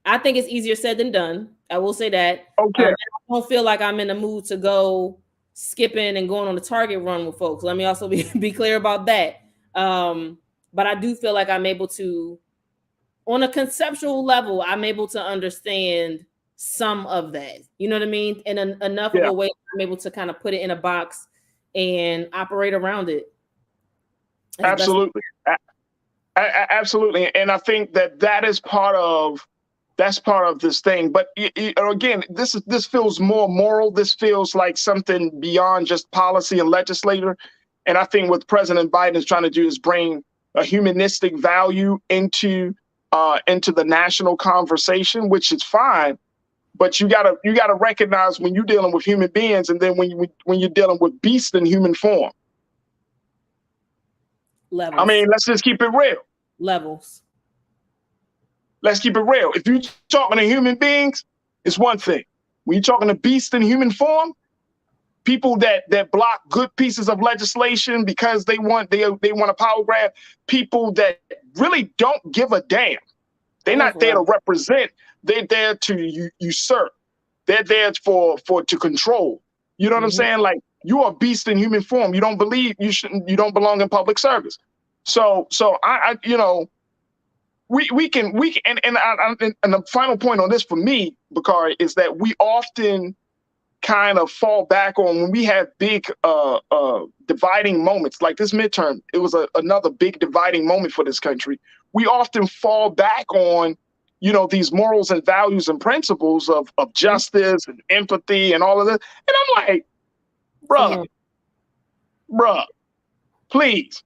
Speaker 6: I think it's easier said than done. I will say that.
Speaker 1: Okay.
Speaker 6: I don't feel like I'm in the mood to go skipping and going on the Target run with folks. Let me also be clear about that. But I do feel like I'm able to, on a conceptual level, I'm able to understand some of that. You know what I mean? In enough of a way I'm able to kind of put it in a box and operate around it.
Speaker 1: Absolutely. Absolutely. And I think that is part of this thing. But again, this feels more moral. This feels like something beyond just policy and legislator. And I think what President Biden is trying to do is bring a humanistic value into the national conversation, which is fine. But you gotta recognize when you're dealing with human beings, and then when you're dealing with beasts in human form.
Speaker 6: Levels.
Speaker 1: I mean, let's just keep it real.
Speaker 6: Levels.
Speaker 1: Let's keep it real. If you're talking to human beings, it's one thing. When you're talking to beasts in human form, people that block good pieces of legislation because they want a power grab, people that really don't give a damn. They're not there to represent. They're there to usurp. They're there to control. You know what I'm saying? Like, you are a beast in human form. You don't believe you don't belong in public service. So I we can and the final point on this for me, Bakari, is that we often kind of fall back on when we have big dividing moments like this midterm. It was another big dividing moment for this country. We often fall back on these morals and values and principles of justice and empathy and all of this. And I'm like, bruh, please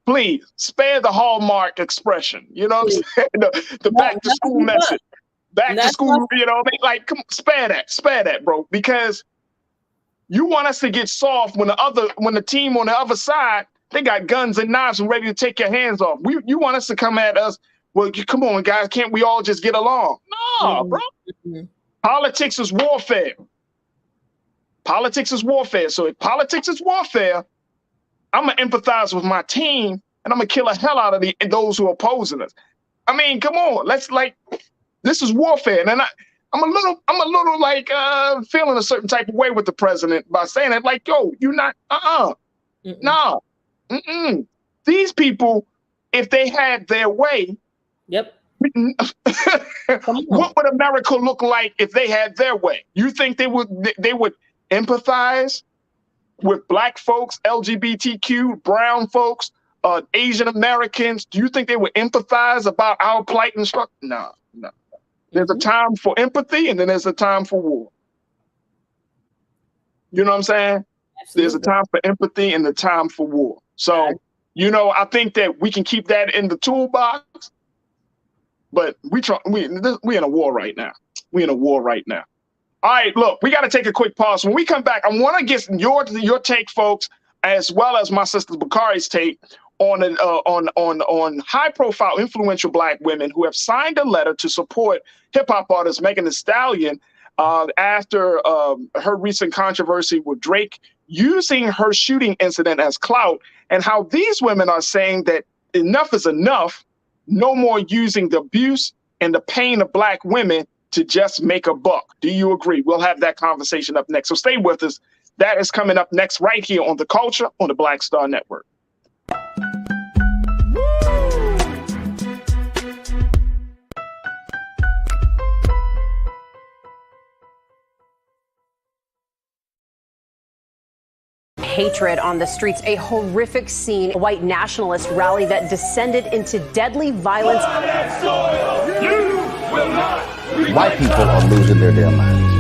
Speaker 1: spare the Hallmark expression. You know what I'm saying? The back to school message. Back to school, like, come, spare that, bro, because you want us to get soft when the team on the other side They got guns and knives and ready to take your hands off. You want us to come at us? Well, come on, guys. Can't we all just get along? No, bro. Politics is warfare. Politics is warfare. So if politics is warfare, I'm going to empathize with my team and I'm going to kill the hell out of those who are opposing us. I mean, come on. This is warfare. And I'm a little like feeling a certain type of way with the president by saying it like, yo, you're not, no. These people, if they had their way, what would America look like if they had their way? You think they would empathize with black folks, LGBTQ, brown folks, Asian Americans? Do you think they would empathize about our plight and struggle? No. There's a time for empathy and then there's a time for war. You know what I'm saying? Absolutely. There's a time for empathy and a time for war. So, I think that we can keep that in the toolbox, but we in a war right now. We're in a war right now. All right, look, we got to take a quick pause. When we come back, I want to get your take, folks, as well as my sister Bakari's take on high-profile, influential black women who have signed a letter to support hip-hop artist Megan Thee Stallion after her recent controversy with Drake using her shooting incident as clout, and how these women are saying that enough is enough, no more using the abuse and the pain of black women to just make a buck. Do you agree? We'll have that conversation up next. So stay with us. That is coming up next right here on The Culture on the Black Star Network.
Speaker 8: Hatred on the streets, a horrific scene, a white nationalist rally that descended into deadly violence.
Speaker 5: White people are losing their damn minds.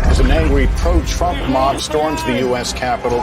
Speaker 9: As an angry pro-Trump mob storms the U.S. Capitol,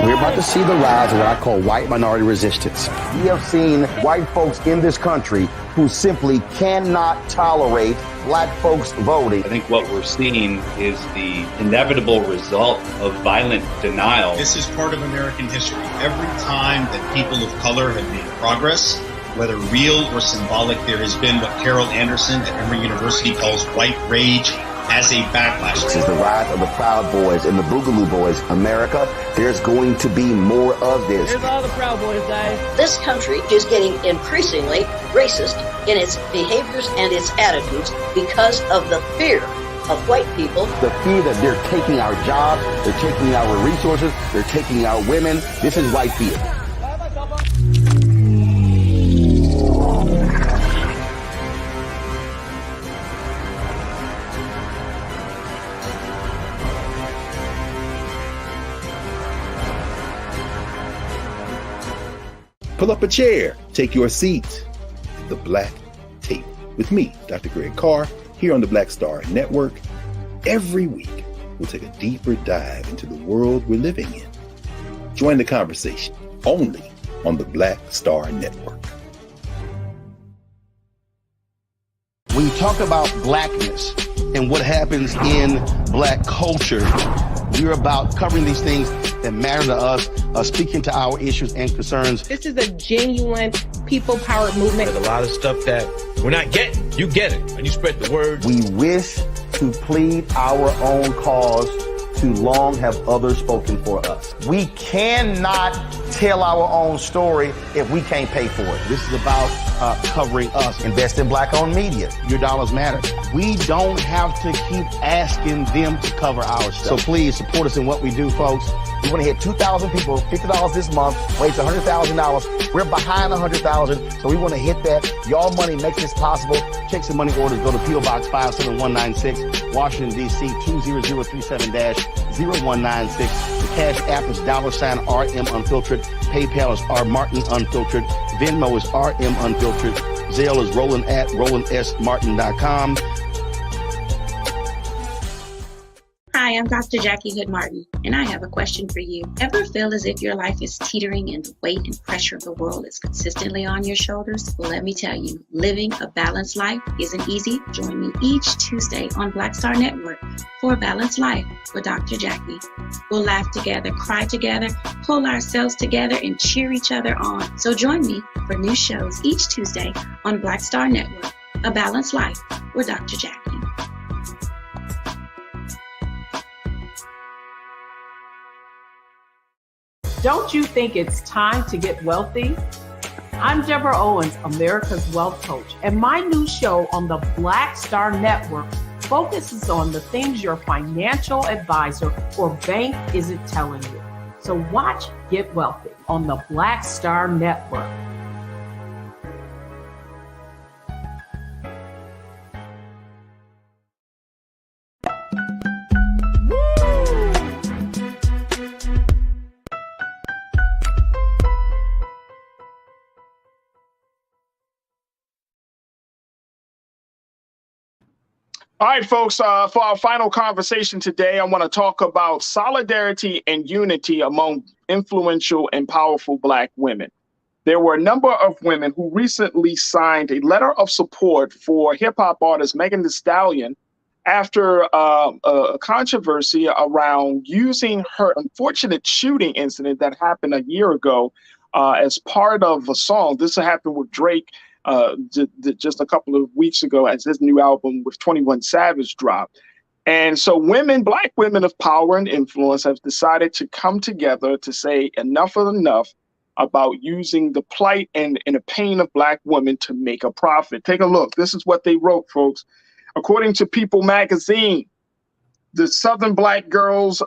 Speaker 5: we're about to see the rise of what I call white minority resistance. We have seen white folks in this country who simply cannot tolerate black folks voting.
Speaker 10: I think what we're seeing is the inevitable result of violent denial.
Speaker 11: This is part of American history. Every time that people of color have made progress, whether real or symbolic, there has been what Carol Anderson at Emory University calls white rage as a backlash.
Speaker 5: This is the rise of the Proud Boys and the Boogaloo Boys. America, there's going to be more of this.
Speaker 16: Here's all the Proud Boys, guys.
Speaker 12: This country is getting increasingly racist in its behaviors and its attitudes because of the fear of white people.
Speaker 5: The fear that they're taking our jobs, they're taking our resources, they're taking our women. This is white fear.
Speaker 2: Pull up a chair, take your seat. The Black Tape with me, Dr. Greg Carr, here on the Black Star Network. Every week, we'll take a deeper dive into the world we're living in. Join the conversation only on the Black Star Network.
Speaker 5: When you talk about blackness and what happens in black culture, we're about covering these things that matter to us, speaking to our issues and concerns.
Speaker 16: This is a genuine people-powered movement.
Speaker 7: There's a lot of stuff that we're not getting. You get it, and you spread the word.
Speaker 5: We wish to plead our own cause. Too long have others spoken for us. We cannot tell our own story if we can't pay for it. This is about covering us. Invest in black-owned media. Your dollars matter. We don't have to keep asking them to cover our stuff. So please support us in what we do, folks. We want to hit 2,000 people, $50 this month, raise $100,000. We're behind 100,000, so we want to hit that. Y'all money makes this possible. Checks and money orders go to P.O. Box 57196, Washington, D.C. 20037-0196. The Cash App is $RM Unfiltered. PayPal is R Martin Unfiltered. Venmo is RM Unfiltered. Zelle is Roland at RolandSMartin.com.
Speaker 3: Hi, Hi, I'm Dr. Jackie Hood Martin, and I have a question for you. Ever feel as if your life is teetering and the weight and pressure of the world is consistently on your shoulders? Well, let me tell you, living a balanced life isn't easy. Join me each Tuesday on Black Star Network for a Balanced Life with Dr. Jackie. We'll laugh together, cry together, pull ourselves together, and cheer each other on. So join me for new shows each Tuesday on Black Star Network, A Balanced Life with Dr. Jackie.
Speaker 4: Don't you think it's time to get wealthy? I'm Deborah Owens, America's Wealth Coach, and my new show on the Black Star Network focuses on the things your financial advisor or bank isn't telling you. So watch Get Wealthy on the Black Star Network.
Speaker 1: All right, folks, for our final conversation today, I want to talk about solidarity and unity among influential and powerful Black women. There were a number of women who recently signed a letter of support for hip-hop artist Megan Thee Stallion after a controversy around using her unfortunate shooting incident that happened a year ago as part of a song. This happened with Drake just a couple of weeks ago as his new album with 21 Savage dropped. And so women, Black women of power and influence have decided to come together to say enough is enough about using the plight and the pain of Black women to make a profit. Take a look. This is what they wrote, folks. According to People magazine, the Southern Black Girls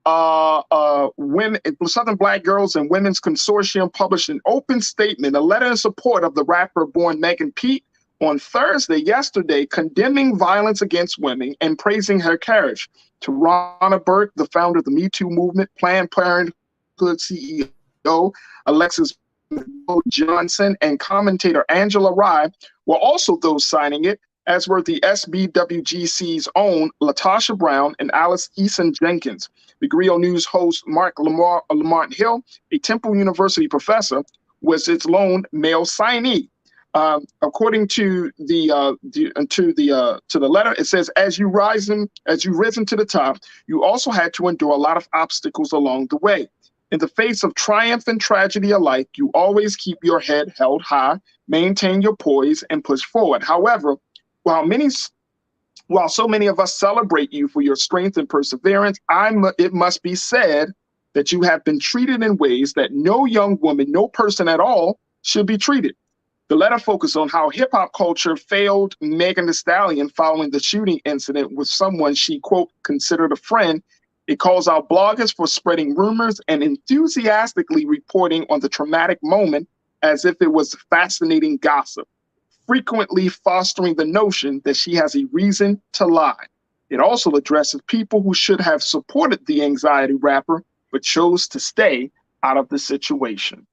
Speaker 1: Southern Black Girls and Women's Consortium published an open statement, a letter in support of the rapper born Megan Pete on Thursday, yesterday, condemning violence against women and praising her courage. Tarana Burke, the founder of the Me Too movement, Planned Parenthood CEO Alexis Johnson, and commentator Angela Rye were also those signing it, as were the SBWGC's own Latasha Brown and Alice Eason Jenkins. The Griot News host Mark Lamont Hill, a Temple University professor, was its lone male signee. According to the letter, it says, as you risen to the top, you also had to endure a lot of obstacles along the way. In the face of triumph and tragedy alike, you always keep your head held high, maintain your poise, and push forward. However, while so many of us celebrate you for your strength and perseverance, it must be said that you have been treated in ways that no young woman, no person at all, should be treated. The letter focused on how hip-hop culture failed Megan Thee Stallion following the shooting incident with someone she, quote, considered a friend. It calls out bloggers for spreading rumors and enthusiastically reporting on the traumatic moment as if it was fascinating gossip, frequently fostering the notion that she has a reason to lie. It also addresses people who should have supported the anxiety rapper, but chose to stay out of the situation.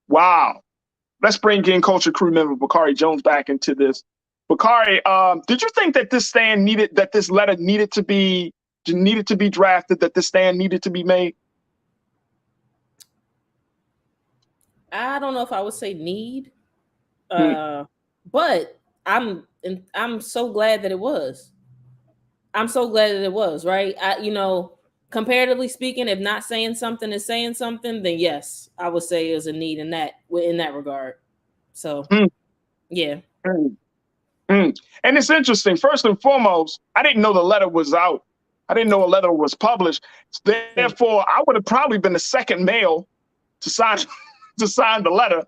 Speaker 1: Wow. Let's bring in Culture Crew member Bakari Jones back into this. Bakari, did you think that this letter needed to be drafted, that this stand needed to be made?
Speaker 6: I don't know if I would say need, but I'm so glad that it was. I'm so glad that it was, right? Comparatively speaking, if not saying something is saying something, then yes, I would say there's a need in that regard. So, yeah.
Speaker 1: And it's interesting. First and foremost, I didn't know the letter was out. I didn't know a letter was published. Therefore, I would have probably been the second male to sign the letter.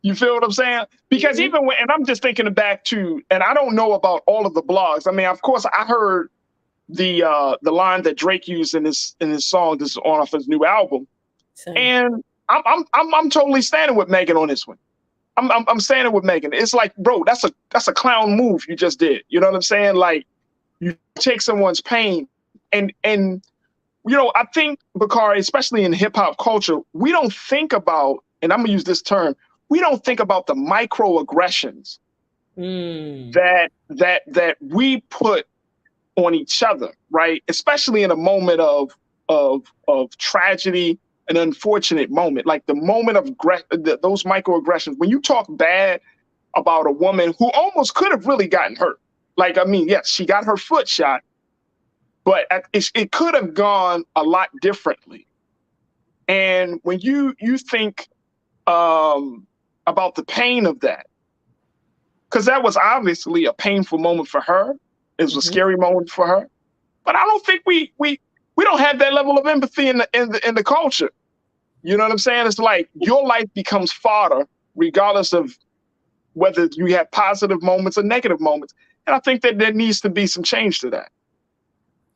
Speaker 1: You feel what I'm saying? Because even when, and I'm just thinking back to, and I don't know about all of the blogs. I mean, of course, I heard the line that Drake used in his song. This is on off his new album, and I'm totally standing with Megan on this one. I'm standing with Megan. It's like, bro, that's a clown move you just did. You know what I'm saying? Like, you take someone's pain, and I think, Bakari, especially in hip hop culture, we don't think about, and I'm gonna use this term, we don't think about the microaggressions that we put on each other, right? Especially in a moment of tragedy, an unfortunate moment, like the moment of those microaggressions. When you talk bad about a woman who almost could have really gotten hurt, like, I mean, yes, she got her foot shot, but it could have gone a lot differently. And when you think about the pain of that, because that was obviously a painful moment for her, it was a scary moment for her. But I don't think we don't have that level of empathy in the culture. You know what I'm saying? It's like your life becomes fodder, regardless of whether you have positive moments or negative moments. And I think that there needs to be some change to that.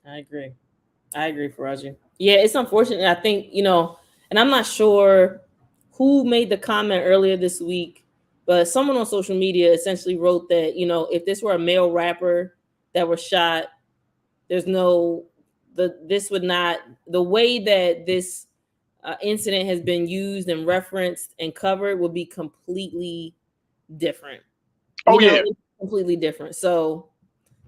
Speaker 6: I agree, Faraji. Yeah, it's unfortunate. I think, and I'm not sure who made the comment earlier this week, but someone on social media essentially wrote that, if this were a male rapper that was shot, there's this would not, the way that this incident has been used and referenced and covered would be completely different. It's completely different. So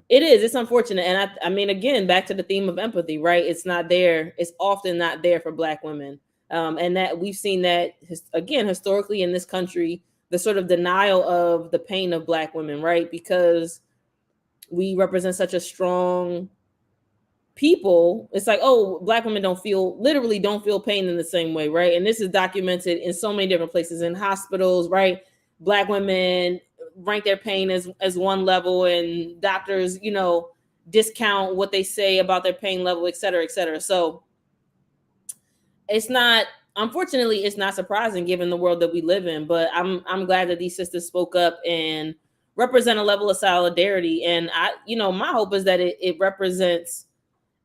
Speaker 6: it's unfortunate. And I mean, again, back to the theme of empathy, right? It's not there. It's often not there for Black women. And that we've seen that, again, historically in this country, the sort of denial of the pain of Black women, right? Because we represent such a strong people. It's like, oh, Black women don't feel pain in the same way, right? And this is documented in so many different places, in hospitals, right? Black women rank their pain as one level, and doctors, discount what they say about their pain level, et cetera, et cetera. So unfortunately, it's not surprising given the world that we live in, but I'm glad that these sisters spoke up and represent a level of solidarity. And my hope is that it represents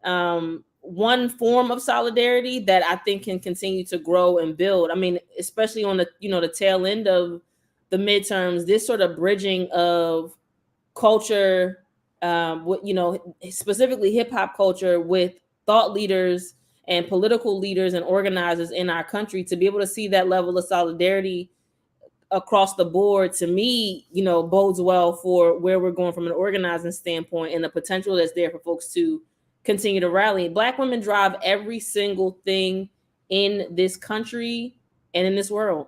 Speaker 6: one form of solidarity that I think can continue to grow and build. I mean, especially on the tail end of the midterms, this sort of bridging of culture, specifically hip hop culture, with thought leaders and political leaders and organizers in our country, to be able to see that level of solidarity across the board, to me, bodes well for where we're going from an organizing standpoint and the potential that's there for folks to continue to rally. Black women drive every single thing in this country and in this world.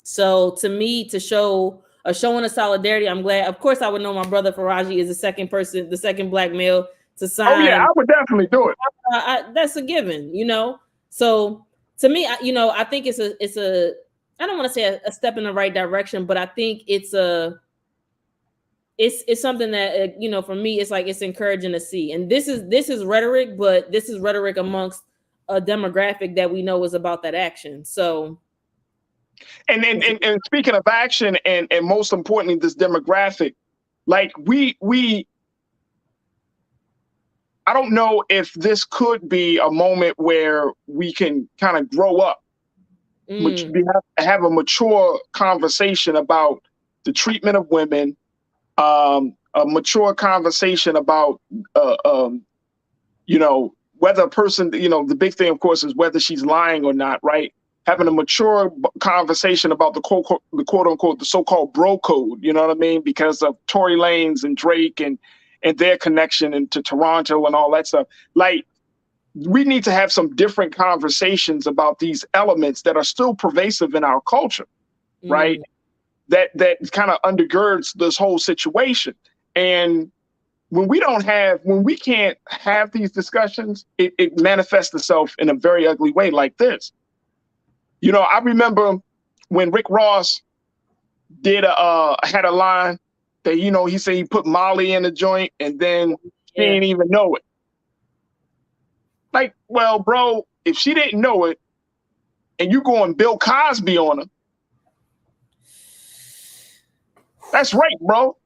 Speaker 6: So to me, to show a showing of solidarity, I'm glad. Of course, I would know my brother Faraji is the second Black male to sign.
Speaker 1: Oh yeah, I would definitely do it.
Speaker 6: That's a given, So to me, I think it's a I don't want to say a step in the right direction, but I think it's something that for me, it's like, it's encouraging to see. And this is rhetoric, but this is rhetoric amongst a demographic that we know is about that action. So,
Speaker 1: and speaking of action, and most importantly, this demographic, like I don't know if this could be a moment where we can kind of grow up, which we have a mature conversation about the treatment of women. A mature conversation about, whether a person, the big thing, of course, is whether she's lying or not, right? Having a mature conversation about the quote unquote, the so-called bro code, you know what I mean? Because of Tory Lanez and Drake and their connection into Toronto and all that stuff. Like, we need to have some different conversations about these elements that are still pervasive in our culture, right? That kind of undergirds this whole situation. And when we can't have these discussions, it manifests itself in a very ugly way like this. I remember when Rick Ross had a line that, he said he put Molly in the joint and then she didn't even know it. Like, well, bro, if she didn't know it and you going Bill Cosby on her, that's rape, bro.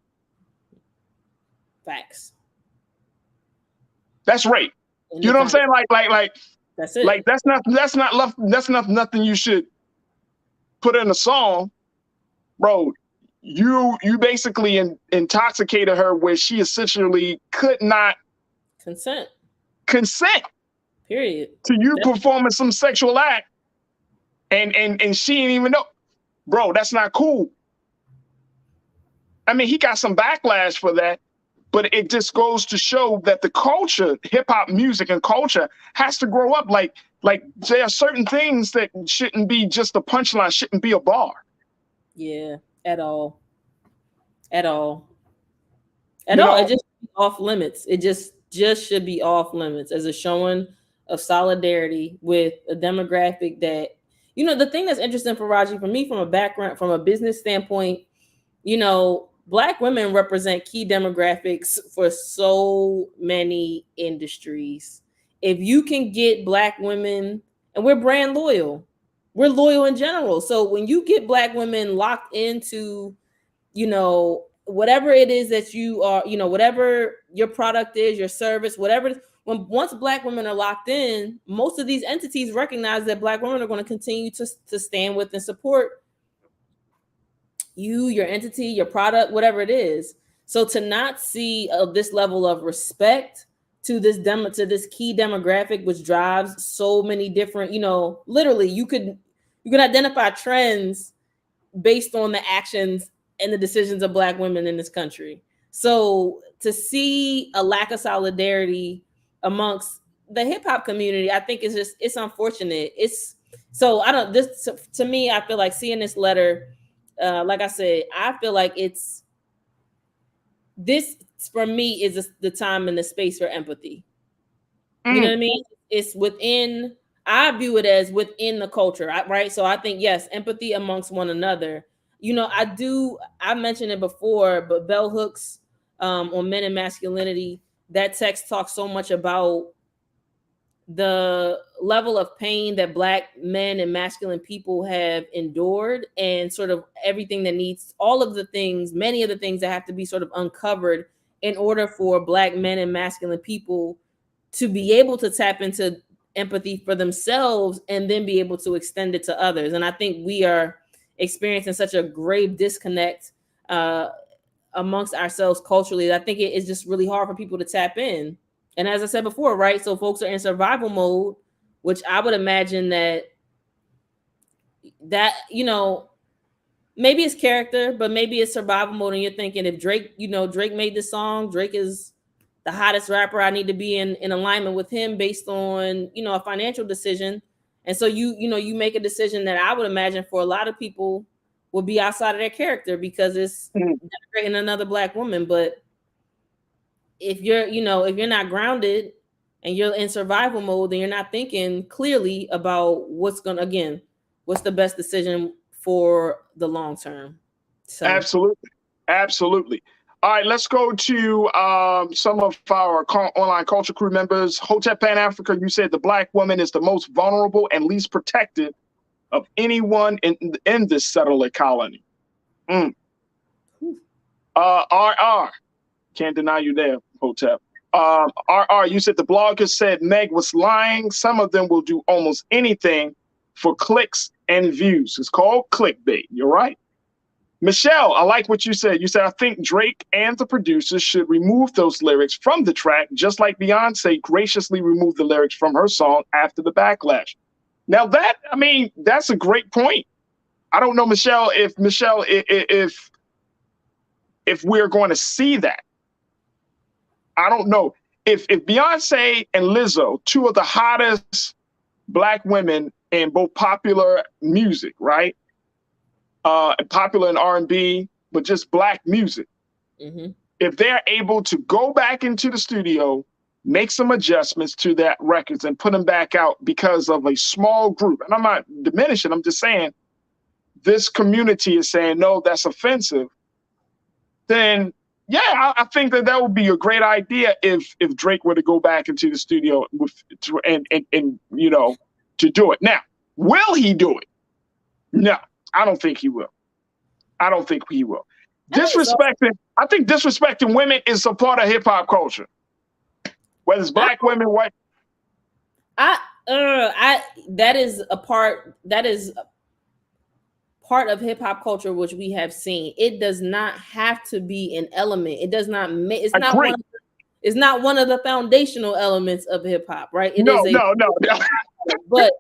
Speaker 6: Facts.
Speaker 1: That's rape. You know what I'm saying? Like
Speaker 6: that's it.
Speaker 1: Like that's not nothing you should put in a song, bro. You basically intoxicated her where she essentially could not
Speaker 6: consent.
Speaker 1: Period. To you performing some sexual act, and she didn't even know, bro. That's not cool. I mean, he got some backlash for that, but it just goes to show that the culture, hip hop music and culture, has to grow up. Like there are certain things that shouldn't be just a punchline, shouldn't be a bar.
Speaker 6: Yeah, at all. At all.
Speaker 1: You know,
Speaker 6: It just should be off limits. It just should be off limits as a showing of solidarity with a demographic that, you know, the thing that's interesting for Raji, for me, from a background, from a business standpoint, you know, Black women represent key demographics for so many industries. If you can get Black women, and we're brand loyal, we're loyal in general. So when you get Black women locked into, you know, whatever it is that you are, you know, whatever your product is, your service, whatever, once Black women are locked in, most of these entities recognize that Black women are going to continue to stand with and support you, your entity, your product, whatever it is. So to not see this level of respect to this key demographic, which drives so many different, you know, literally you could identify trends based on the actions and the decisions of Black women in this country. So to see a lack of solidarity amongst the hip hop community, I think it's unfortunate. To me, I feel like seeing this letter, like I said, I feel like this for me is the time and the space for empathy. You know what I mean? It's within, I view it as within the culture, right? So I think, yes, empathy amongst one another. You know, I mentioned it before, but Bell Hooks on Men and Masculinity, that text talks so much about the level of pain that Black men and masculine people have endured, and sort of everything that needs, many of the things that have to be sort of uncovered in order for Black men and masculine people to be able to tap into empathy for themselves and then be able to extend it to others. And I think we are experiencing such a grave disconnect amongst ourselves culturally. I think it is just really hard for people to tap in. And as I said before, right, so folks are in survival mode, which I would imagine that, you know, maybe it's character, but maybe it's survival mode. And you're thinking, if Drake made this song, Drake is the hottest rapper, I need to be in alignment with him based on, you know, a financial decision. And so you make a decision that I would imagine for a lot of people will be outside of their character because it's denigrating another Black woman. But if you're not grounded and you're in survival mode, then you're not thinking clearly about what's the best decision for the long term. So.
Speaker 1: Absolutely. All right, let's go to some of our online culture crew members. Hotep Pan Africa, you said the Black woman is the most vulnerable and least protected of anyone in this settler colony. RR, can't deny you there, Hotep. RR, you said the blogger said Meg was lying. Some of them will do almost anything for clicks and views. It's called clickbait. You're right. Michelle, I like what you said. You said, I think Drake and the producers should remove those lyrics from the track, just like Beyonce graciously removed the lyrics from her song after the backlash. Now that's a great point. I don't know, Michelle, if we're going to see that. I don't know. If Beyonce and Lizzo, two of the hottest Black women in both popular music, right? Popular in R&B, but just Black music. If they're able to go back into the studio, make some adjustments to that records and put them back out because of a small group, and I'm not diminishing, I'm just saying this community is saying, no, that's offensive, then yeah, I think that would be a great idea if Drake were to go back into the studio and you know, to do it. Now, will he do it? No. I don't think he will. I think disrespecting women is a part of hip hop culture. Whether it's Black women, white.
Speaker 6: That is part of hip hop culture, which we have seen. It does not have to be an element. It does not. It's not one of the foundational elements of hip hop, right?
Speaker 1: No.
Speaker 6: But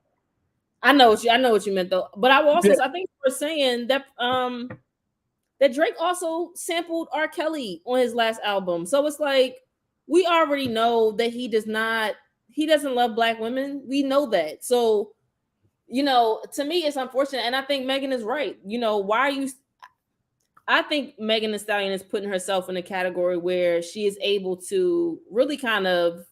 Speaker 6: I know what you meant though. But I will also, I think we're saying that that Drake also sampled R. Kelly on his last album. So it's like, we already know that he doesn't love Black women. We know that. So, to me, it's unfortunate. And I think Megan is right. I think Megan Thee Stallion is putting herself in a category where she is able to really kind of,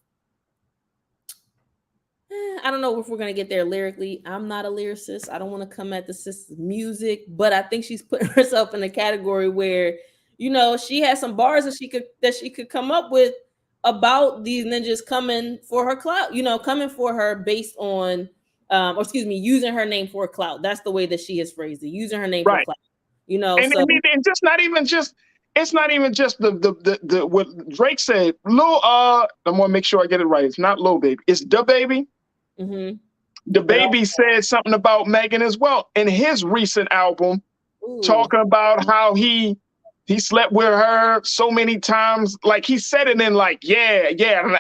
Speaker 6: I don't know if we're going to get there lyrically. I'm not a lyricist. I don't want to come at the sister's music, but I think she's putting herself in a category where, she has some bars that she could come up with about these ninjas coming for her clout, coming for her based on, using her name for clout. That's the way that she has phrased it, using her name for clout.
Speaker 1: And just not even just, it's not even just the what Drake said. Lil, I'm gonna make sure I get it right. It's not Lil Baby. It's Da Baby.
Speaker 6: Mm-hmm.
Speaker 1: Da Baby said something about Megan as well in his recent album, talking about how he slept with her so many times. Like he said it in like, yeah,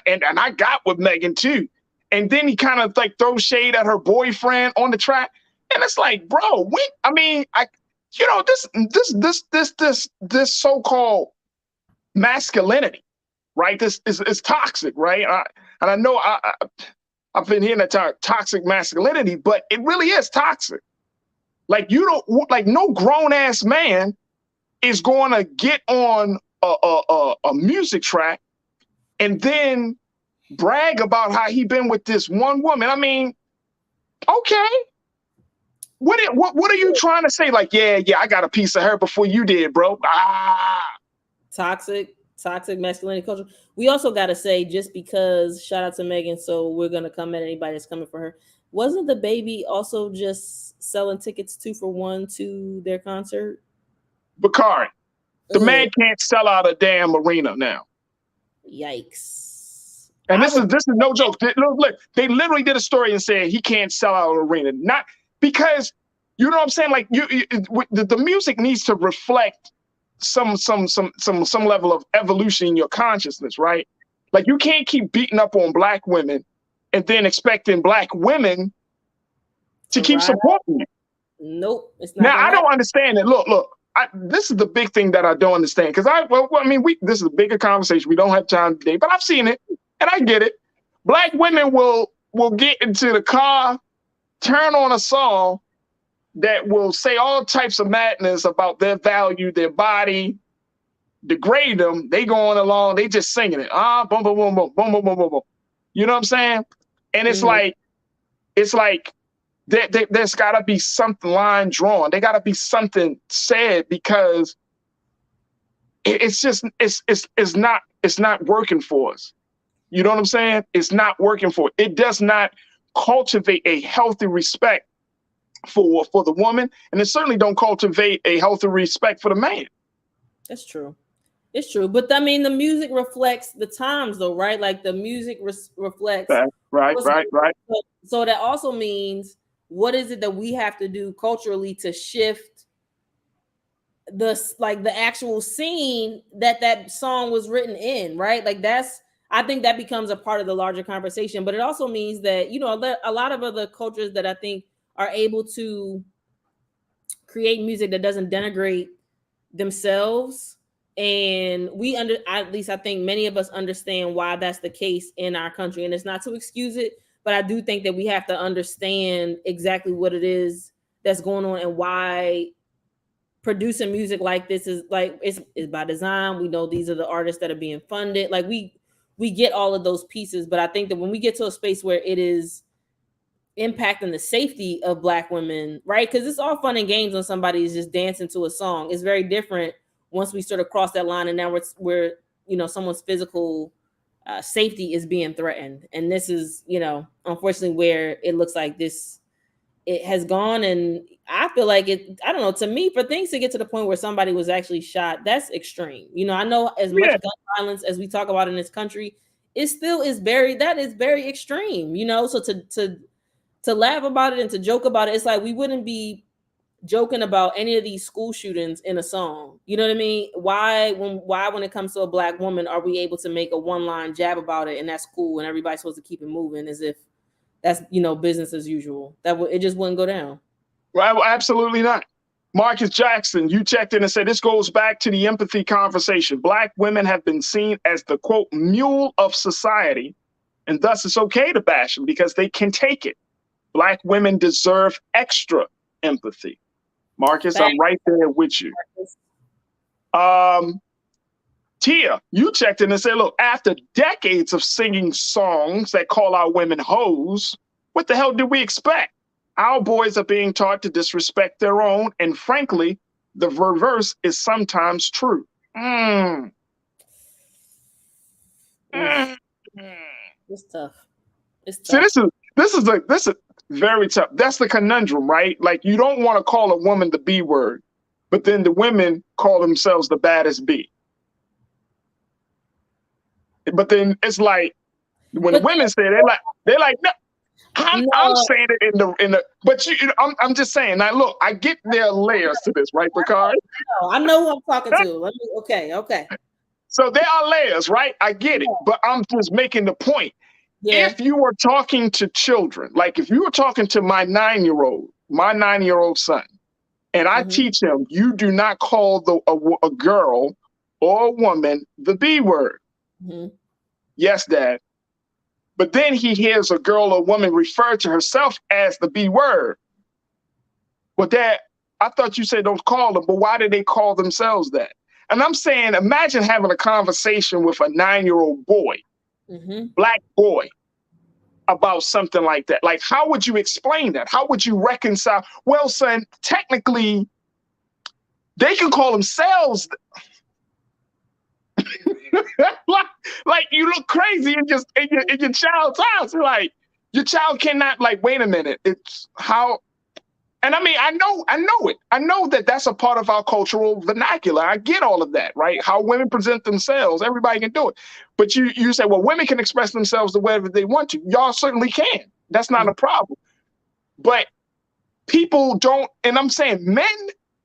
Speaker 1: and I got with Megan too. And then he kind of like throws shade at her boyfriend on the track. And it's like, bro, this so-called masculinity, right? This is toxic, right? And I know I've been hearing that term, toxic masculinity, but it really is toxic. Like no grown ass man is going to get on a music track and then brag about how he been with this one woman. I mean, okay. What are you trying to say? Like, yeah, I got a piece of her before you did, bro.
Speaker 6: Toxic masculinity culture. We also got to say, just because, shout out to Megan, so we're going to come at anybody that's coming for her. Wasn't the baby also just selling tickets 2 for 1 to their concert?
Speaker 1: Bakari, the man can't sell out a damn arena now.
Speaker 6: Yikes.
Speaker 1: And this is no joke. Look, they literally did a story and said he can't sell out an arena. Not because, you know what I'm saying? Like the music needs to reflect some level of evolution in your consciousness, right? Like you can't keep beating up on Black women and then expecting Black women to keep supporting you.
Speaker 6: Nope. It's not.
Speaker 1: Now I don't understand it. Look. This is the big thing that I don't understand, because this is a bigger conversation. We don't have time today, but I've seen it and I get it. Black women will get into the car, turn on a song that will say all types of madness about their value, their body, degrade them. They going along, they just singing it. Boom, boom, boom, boom, boom, boom, boom, boom, boom. You know what I'm saying? And it's like there's got to be something line drawn. There got to be something said, because it's not working for us. You know what I'm saying? It's not working for it. It does not cultivate a healthy respect for the woman, and it certainly don't cultivate a healthy respect for the man.
Speaker 6: That's true. It's true. But I mean, the music reflects the times though, right? Like the music reflects.
Speaker 1: Right.
Speaker 6: So that also means, what is it that we have to do culturally to shift the actual scene that song was written in, right? Like I think that becomes a part of the larger conversation. But it also means that, a lot of other cultures that I think are able to create music that doesn't denigrate themselves. And at least I think many of us understand why that's the case in our country. And it's not to excuse it, but I do think that we have to understand exactly what it is that's going on and why producing music like this is by design. We know these are the artists that are being funded. Like we get all of those pieces, but I think that when we get to a space where it is impacting the safety of Black women, right? Because it's all fun and games when somebody is just dancing to a song. It's very different once we sort of cross that line, and now we're someone's physical safety is being threatened. And this is, unfortunately, where it looks like it has gone. And I feel like I don't know, to me, for things to get to the point where somebody was actually shot, that's extreme. I know as much gun violence as we talk about in this country, it still is very extreme, so to laugh about it and to joke about it, it's like we wouldn't be joking about any of these school shootings in a song. You know what I mean? Why when it comes to a Black woman are we able to make a one-line jab about it and that's cool and everybody's supposed to keep it moving as if that's business as usual? It just wouldn't go down.
Speaker 1: Well, absolutely not. Marcus Jackson, you checked in and said this goes back to the empathy conversation. Black women have been seen as the, quote, mule of society, and thus it's okay to bash them because they can take it. Black women deserve extra empathy. Marcus, I'm right there with you. Tia, you checked in and said, look, after decades of singing songs that call our women hoes, what the hell did we expect? Our boys are being taught to disrespect their own, and frankly, the reverse is sometimes true.
Speaker 6: It's tough. It's
Speaker 1: tough.
Speaker 6: So
Speaker 1: this is very tough. That's the conundrum, right? Like, you don't want to call a woman the B word, but then the women call themselves the baddest B. But then it's like when the women say it, they're like, no. I'm saying it in the, but I'm just saying. Now, look, I get there are layers to this, right, Picard?
Speaker 6: I know who I'm talking to. Okay.
Speaker 1: So there are layers, right? I get it, but I'm just making the point. Yeah. If you were talking to children, like if you were talking to my 9-year-old son, and I teach him, you do not call a girl or a woman the B word. Yes, Dad. But then he hears a girl or woman refer to herself as the B word. Well, Dad, I thought you said don't call them, but why did they call themselves that? And I'm saying, imagine having a conversation with a 9-year-old boy, black boy, about something like that. Like, how would you explain that? How would you reconcile? Well, son, technically, they can call themselves. like you look crazy in your child's house. Like, your child cannot, like, wait a minute. It's how, and I mean, I know it. I know that that's a part of our cultural vernacular. I get all of that, right? How women present themselves, everybody can do it. But you say, well, women can express themselves the way they want to. Y'all certainly can. That's not a problem. But people don't, and I'm saying men,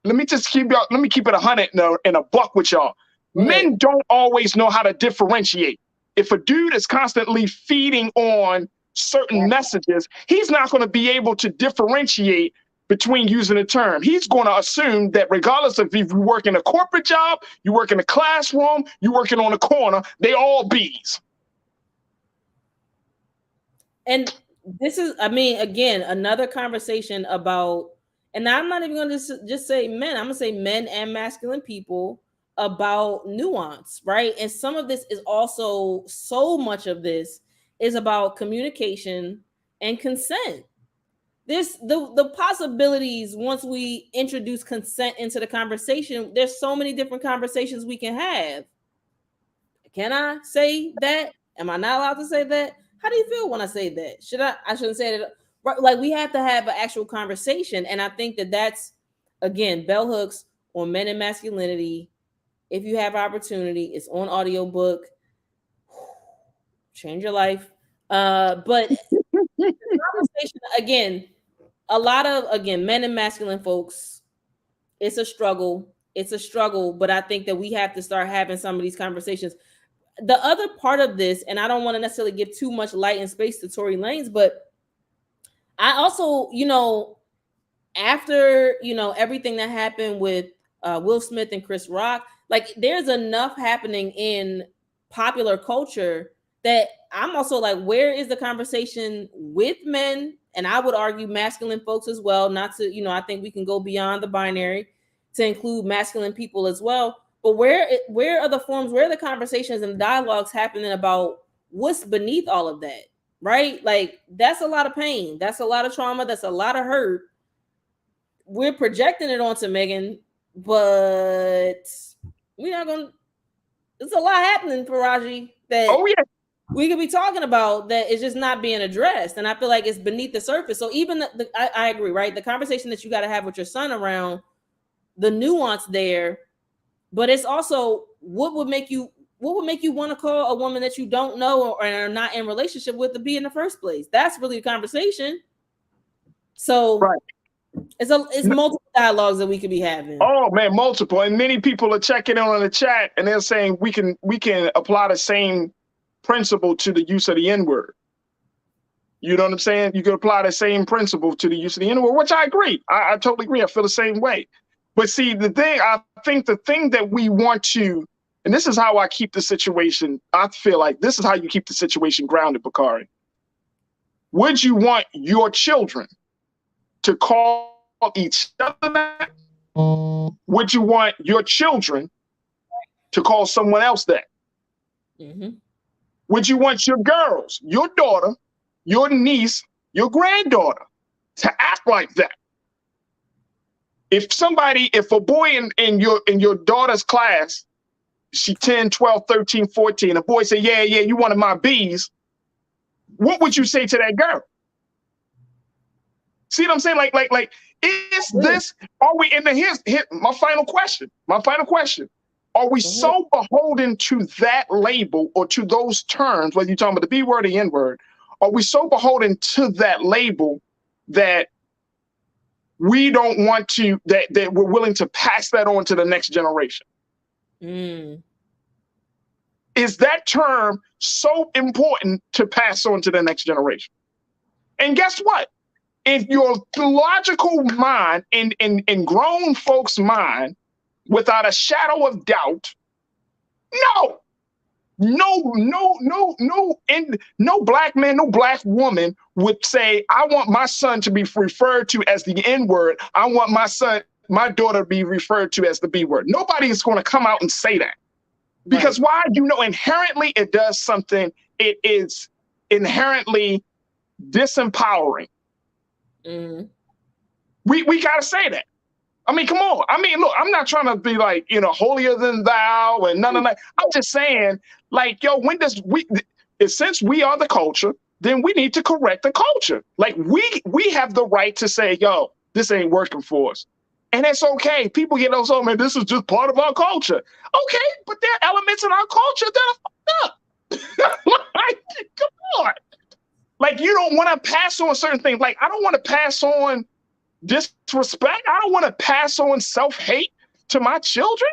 Speaker 1: let me keep it 100 in a buck with y'all. Men don't always know how to differentiate. If a dude is constantly feeding on certain messages, he's not going to be able to differentiate between using a term. He's going to assume that regardless of if you work in a corporate job, you work in a classroom, you working on a corner, they all B's.
Speaker 6: And this is, I mean, again, another conversation about, and I'm not even going to just say men, I'm going to say men and masculine people, about nuance, right? And some of this is also, so much of this is about communication and consent. The possibilities, once we introduce consent into the conversation, there's so many different conversations we can have. Can I say that? Am I not allowed to say that? How do you feel when I say that? I shouldn't say that. Right? Like, we have to have an actual conversation. And I think that's, again, bell hooks on men and masculinity. If you have opportunity, it's on audiobook. Change your life. But the conversation, again, a lot of, men and masculine folks, it's a struggle. It's a struggle, but I think that we have to start having some of these conversations. The other part of this, and I don't want to necessarily give too much light and space to Tory Lanez, but I also, after, everything that happened with Will Smith and Chris Rock, like, there's enough happening in popular culture that I'm also like, where is the conversation with men? And I would argue masculine folks as well, not to, I think we can go beyond the binary to include masculine people as well. But where are the forms, where are the conversations and dialogues happening about what's beneath all of that, right? Like, that's a lot of pain. That's a lot of trauma. That's a lot of hurt. We're projecting it onto Megan, but we're not going to, there's a lot happening, Faraji, that we could be talking about that is just not being addressed. And I feel like it's beneath the surface. So even I agree, right? The conversation that you got to have with your son around the nuance there, but it's also what would make you want to call a woman that you don't know or are not in relationship with to be in the first place? That's really the conversation. So it's multiple dialogues that we could be having.
Speaker 1: Oh man, multiple. And many people are checking in on the chat and they're saying we can apply the same principle to the use of the N-word. You know what I'm saying? You could apply the same principle to the use of the N-word, which I agree. I totally agree. I feel the same way. But see, I think the thing that we want to, and this is how I keep the situation, I feel like this is how you keep the situation grounded, Bakari. Would you want your children to call each other that? Would you want your children to call someone else that?
Speaker 6: Mm-hmm.
Speaker 1: Would you want your girls, your daughter, your niece, your granddaughter to act like that? If a boy in your daughter's class, she 10, 12, 13, 14, a boy say, yeah, you one of my B's, what would you say to that girl? See what I'm saying? Like, is this, are we, and here's my final question. Are we so beholden to that label or to those terms, whether you're talking about the B word or the N word, are we so beholden to that label that we don't want to, that we're willing to pass that on to the next generation? Is that term so important to pass on to the next generation? And guess what? In your logical mind, in grown folks' mind, without a shadow of doubt, no black man, no black woman would say, I want my son to be referred to as the N word. I want my daughter to be referred to as the B word. Nobody is going to come out and say that. Because why? Inherently it does something. It is inherently disempowering. We got to say that. I mean, come on. I mean, look, I'm not trying to be like, holier than thou and none of that. I'm just saying, like, yo, since we are the culture, then we need to correct the culture. Like, we have the right to say, yo, this ain't working for us. And it's okay. People get those, oh man, this is just part of our culture. Okay, but there are elements in our culture that are fucked up. Like, come on. Like, you don't want to pass on certain things. Like, I don't want to pass on disrespect. I don't want to pass on self-hate to my children.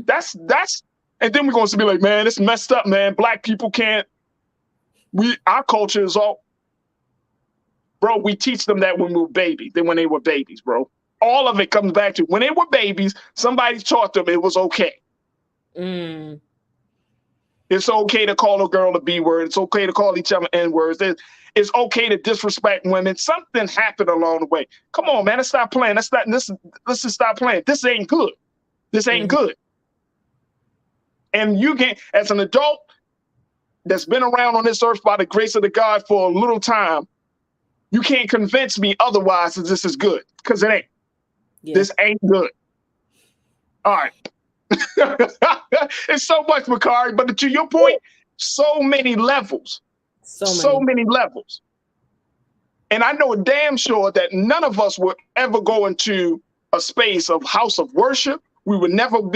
Speaker 1: That's, and then we're going to be like, man, it's messed up, man. Black people can't, our culture is all, bro, we teach them that when we were babies, when they were babies, bro. All of it comes back to when they were babies, somebody taught them it was okay. It's okay to call a girl a B word. It's okay to call each other N words. It's okay to disrespect women. Something happened along the way. Come on, man. Let's stop playing. Let's just stop playing. This ain't good. This ain't good. And you can, as an adult that's been around on this earth by the grace of the God for a little time, you can't convince me otherwise that this is good, because it ain't. This ain't good. All right. It's so much, Bakari, but to your point, so many levels. So many levels. And I know damn sure that none of us would ever go into a space of house of worship. We would never go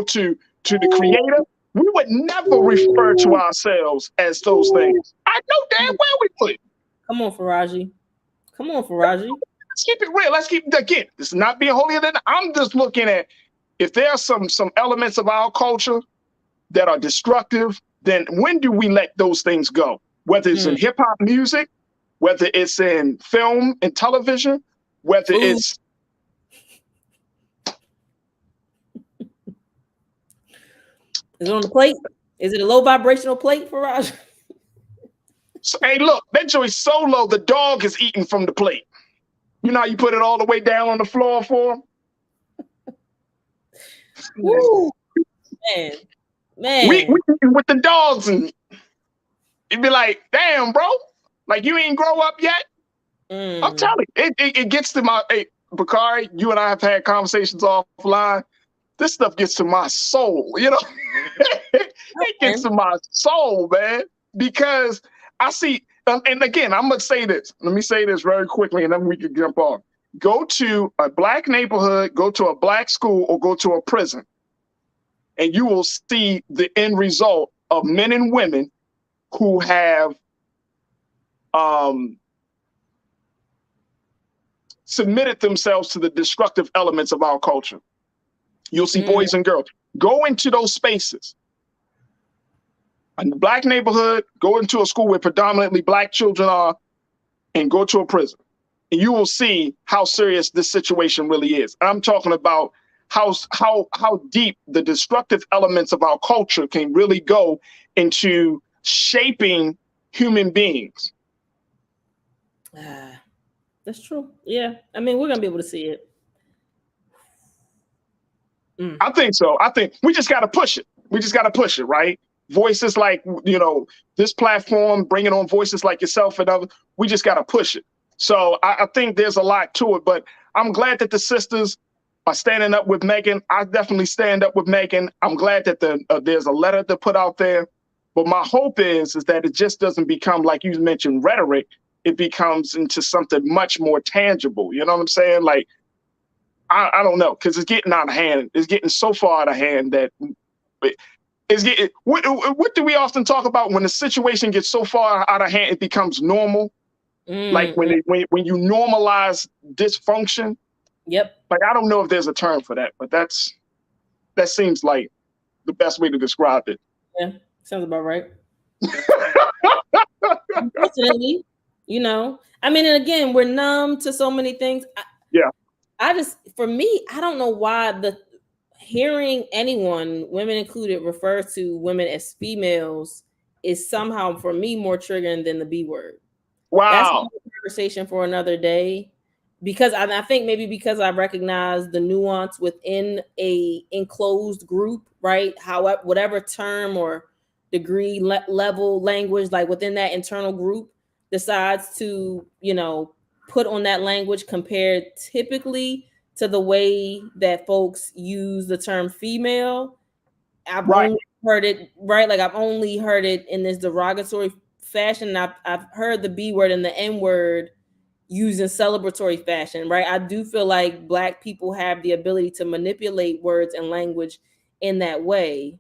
Speaker 1: to the Creator. We would never refer to ourselves as those things. I know damn well we would.
Speaker 6: Come on, Faraji.
Speaker 1: Let's keep it real. Let's keep it, again, this is not being holier than, I'm just looking at, if there are some elements of our culture that are destructive, then when do we let those things go? Whether it's in hip hop music, whether it's in film and television, whether it's.
Speaker 6: Is it on the plate? Is it a low vibrational plate, Faraj?
Speaker 1: So, hey, look, that joint's so low, the dog is eating from the plate. You know how you put it all the way down on the floor for him?
Speaker 6: Woo. Man.
Speaker 1: We with the dogs, and it'd be like, damn, bro, like you ain't grow up yet. I'm telling you, it gets to my, hey, Bakari, you and I have had conversations offline. This stuff gets to my soul, it gets to my soul, man, because I see, and again, I'm gonna say this. Let me say this very quickly, and then we can jump on. Go to a black neighborhood, go to a black school, or go to a prison, and you will see the end result of men and women who have submitted themselves to the destructive elements of our culture. You'll see boys and girls go into those spaces. A black neighborhood, go into a school where predominantly black children are, and go to a prison. and you will see how serious this situation really is. I'm talking about how deep the destructive elements of our culture can really go into shaping human beings.
Speaker 6: That's true. Yeah. I mean, we're going to be able to see it.
Speaker 1: I think so. I think we just got to push it. We just got to push it, right? Voices like, this platform, bringing on voices like yourself and others, we just got to push it. So I think there's a lot to it, but I'm glad that the sisters are standing up with Megan. I definitely stand up with Megan. I'm glad that there's a letter to put out there. But my hope is that it just doesn't become, like you mentioned, rhetoric. It becomes into something much more tangible. You know what I'm saying? Like, I don't know, because it's getting out of hand. It's getting so far out of hand that it's getting. What do we often talk about when the situation gets so far out of hand? It becomes normal. Like when you normalize dysfunction.
Speaker 6: Yep.
Speaker 1: Like, I don't know if there's a term for that, but that seems like the best way to describe it.
Speaker 6: Yeah, sounds about right. Unfortunately, I mean, and again, we're numb to so many things. For me, I don't know why hearing anyone, women included, refer to women as females is somehow, for me, more triggering than the B word.
Speaker 1: Wow.
Speaker 6: That's a conversation for another day, because I think maybe because I recognize the nuance within a enclosed group, right? However, whatever term or degree level language, like within that internal group decides to, put on that language compared typically to the way that folks use the term female. I've only heard it, right? Like, I've only heard it in this derogatory fashion. I've heard the B word and the N word used in celebratory fashion, right? I do feel like Black people have the ability to manipulate words and language in that way.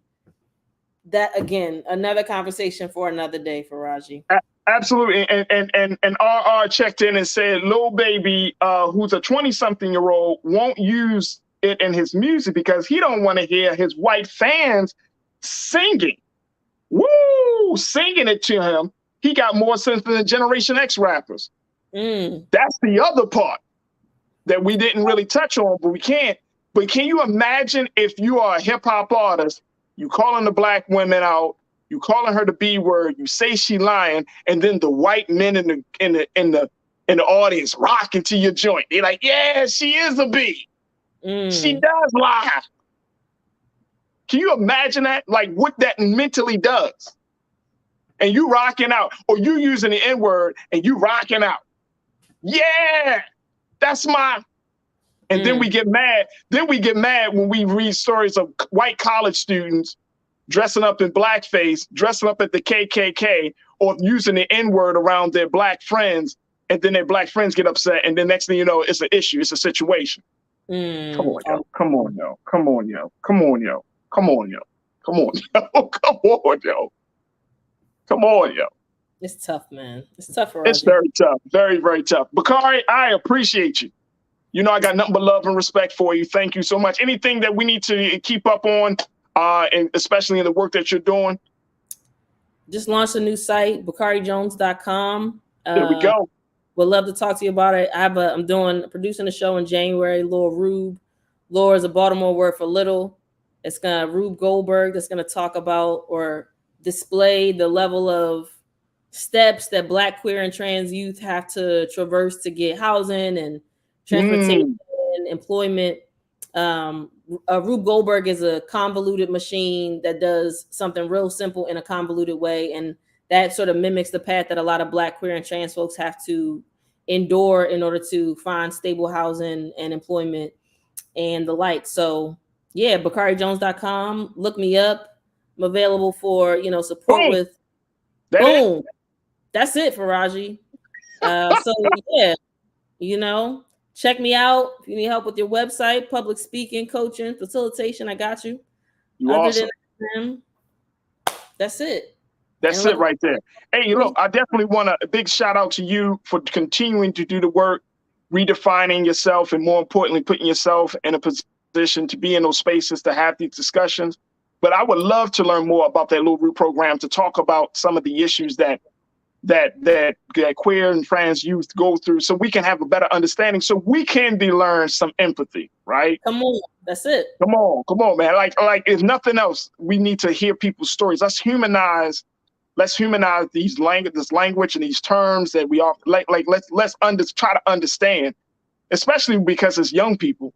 Speaker 6: That, again, another conversation for another day, Faraji.
Speaker 1: Absolutely. And RR checked in and said, Lil Baby, who's a 20-something-year-old, won't use it in his music because he don't want to hear his white fans singing. Woo! Singing it to him. He got more sense than the Generation X rappers. That's the other part that we didn't really touch on, but we can't. But can you imagine if you are a hip-hop artist, you calling the Black women out, you calling her the B word, you say she lying, and then the white men in the audience rocking to your joint. They're like, yeah, she is a B. She does lie. Can you imagine that? Like, what that mentally does? And you rocking out, or you using the N-word and you rocking out. Yeah, that's my. And then we get mad. Then we get mad when we read stories of white college students dressing up in blackface, dressing up at the KKK, or using the N-word around their Black friends, and then their Black friends get upset, and then next thing you know, it's an issue, it's a situation. Come on, yo. Come on, yo. Come on, yo. Come on, yo. Come on, yo. Come on, yo. Come on, yo. Come on, yo.
Speaker 6: It's tough, man. It's tough for us.
Speaker 1: It's very tough. Very, very tough. Bakari, I appreciate you. I got nothing but love and respect for you. Thank you so much. Anything that we need to keep up on, and especially in the work that you're doing?
Speaker 6: Just launched a new site, BakariJones.com.
Speaker 1: There we go.
Speaker 6: Would love to talk to you about it. I'm producing a show in January, Lil Rube. Lil is a Baltimore word for little. It's Rube Goldberg that's gonna talk about or display the level of steps that Black, queer, and trans youth have to traverse to get housing and transportation and employment. Rube Goldberg is a convoluted machine that does something real simple in a convoluted way, and that sort of mimics the path that a lot of Black, queer, and trans folks have to endure in order to find stable housing and employment and the like. So yeah, BakariJones.com. Look me up. I'm available for support with. Boom. That's it, Faraji. So yeah, check me out if you need help with your website, public speaking, coaching, facilitation. I got you.
Speaker 1: Awesome.
Speaker 6: That's it.
Speaker 1: That's it right there. Hey, look, I definitely want a big shout out to you for continuing to do the work, redefining yourself, and more importantly, putting yourself in a position to be in those spaces to have these discussions. But I would love to learn more about that Little Root program, to talk about some of the issues that that queer and trans youth go through, so we can have a better understanding, so we can be learn some empathy, right?
Speaker 6: Come on, that's it.
Speaker 1: Come on, man. Like if nothing else, we need to hear people's stories. Let's humanize this language and these terms that we all let's try to understand, especially because as young people,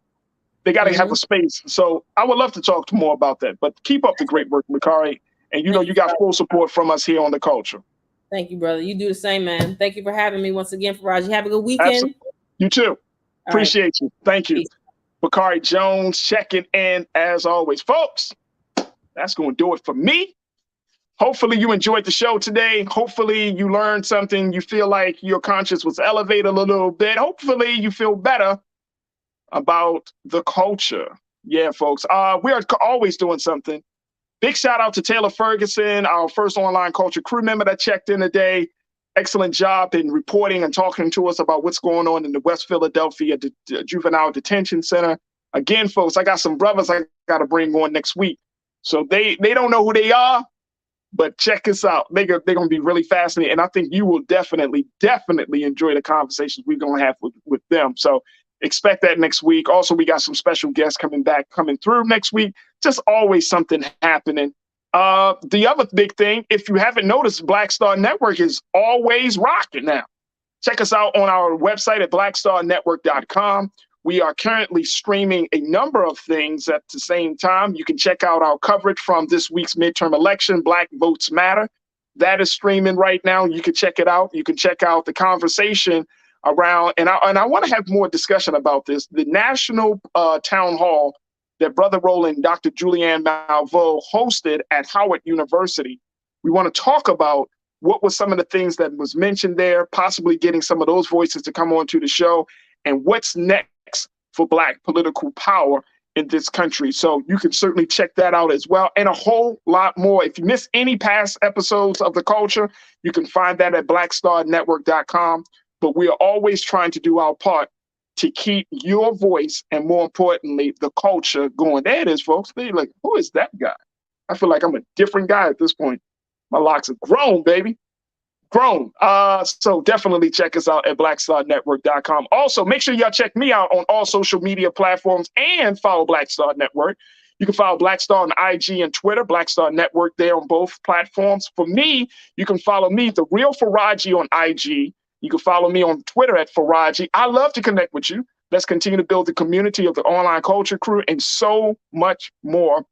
Speaker 1: they got to have a space. So I would love to talk more about that, but keep up the great work, Makari. And you got full support from us here on The Culture.
Speaker 6: Thank you, brother. You do the same, man. Thank you for having me once again, Faraji. Have a good weekend.
Speaker 1: Absolutely. You too. Appreciate you. Thank you. Bakari Jones checking in as always. Folks, that's going to do it for me. Hopefully you enjoyed the show today. Hopefully you learned something. You feel like your conscience was elevated a little bit. Hopefully you feel better about the culture. Yeah, folks. We are always doing something. Big shout out to Taylor Ferguson, our first online culture crew member that checked in today. Excellent job in reporting and talking to us about what's going on in the West Philadelphia Juvenile Detention Center. Again, folks, I got some brothers I got to bring on next week. So they don't know who they are, but check us out. They're going to be really fascinating. And I think you will definitely enjoy the conversations we're going to have with them. So expect that next week. Also, we got some special guests coming through next week. Just always something happening. The other big thing, if you haven't noticed, Black Star Network is always rocking now. Check us out on our website at blackstarnetwork.com. We are currently streaming a number of things at the same time. You can check out our coverage from this week's midterm election, Black Votes Matter. That is streaming right now. You can check it out. You can check out the conversation around, and I want to have more discussion about this, the national town hall that Brother Roland, Dr. Julianne Malveaux hosted at Howard University. We want to talk about what was some of the things that was mentioned there, possibly getting some of those voices to come on to the show, and what's next for Black political power in this country. So you can certainly check that out as well, and a whole lot more. If you miss any past episodes of The Culture, you can find that at blackstarnetwork.com. But we are always trying to do our part to keep your voice and, more importantly, the culture going. There it is, folks. They're like, who is that guy? I feel like I'm a different guy at this point. My locks have grown, baby. Grown. So definitely check us out at blackstarnetwork.com. Also, make sure y'all check me out on all social media platforms and follow Black Star Network. You can follow Black Star on IG and Twitter, Black Star Network there on both platforms. For me, you can follow me, The Real Faraji, on IG. You can follow me on Twitter at Faraji. I love to connect with you. Let's continue to build the community of the online culture crew and so much more.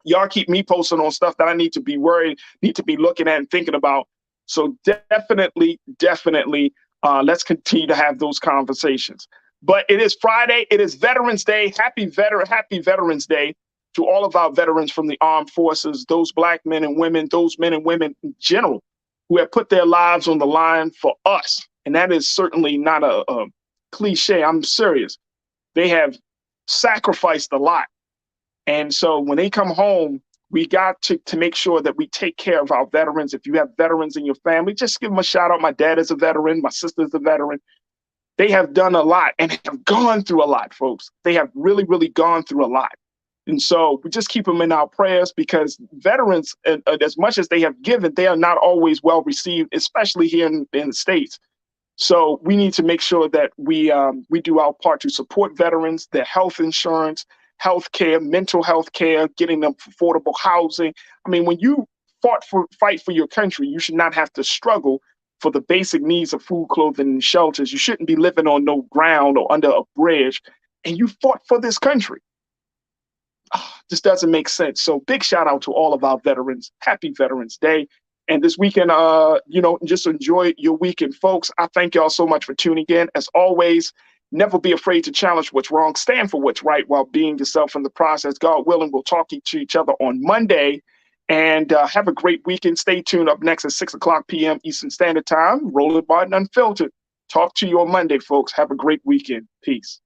Speaker 1: Y'all keep me posted on stuff that I need to be looking at and thinking about. So definitely, let's continue to have those conversations. But it is Friday. It is Veterans Day. Happy Veterans Day to all of our veterans from the armed forces, those Black men and women, those men and women in general, who have put their lives on the line for us. And that is certainly not a cliche. I'm serious. They have sacrificed a lot. And so when they come home, we got to make sure that we take care of our veterans. If you have veterans in your family, just give them a shout out. My dad is a veteran. My sister is a veteran. They have done a lot and have gone through a lot, folks. They have really, really gone through a lot. And so we just keep them in our prayers, because veterans, as much as they have given, they are not always well received, especially here in the States. So we need to make sure that we do our part to support veterans, their health insurance, health care, mental health care, getting them affordable housing. I mean, when you fight for your country, you should not have to struggle for the basic needs of food, clothing, and shelters. You shouldn't be living on no ground or under a bridge. And you fought for this country. This doesn't make sense. So big shout out to all of our veterans. Happy Veterans Day. And this weekend, just enjoy your weekend, folks. I thank y'all so much for tuning in. As always, never be afraid to challenge what's wrong. Stand for what's right while being yourself in the process. God willing, we'll talk to each other on Monday. And have a great weekend. Stay tuned. Up next at 6:00 p.m. Eastern Standard Time. Roland Barton Unfiltered. Talk to you on Monday, folks. Have a great weekend. Peace.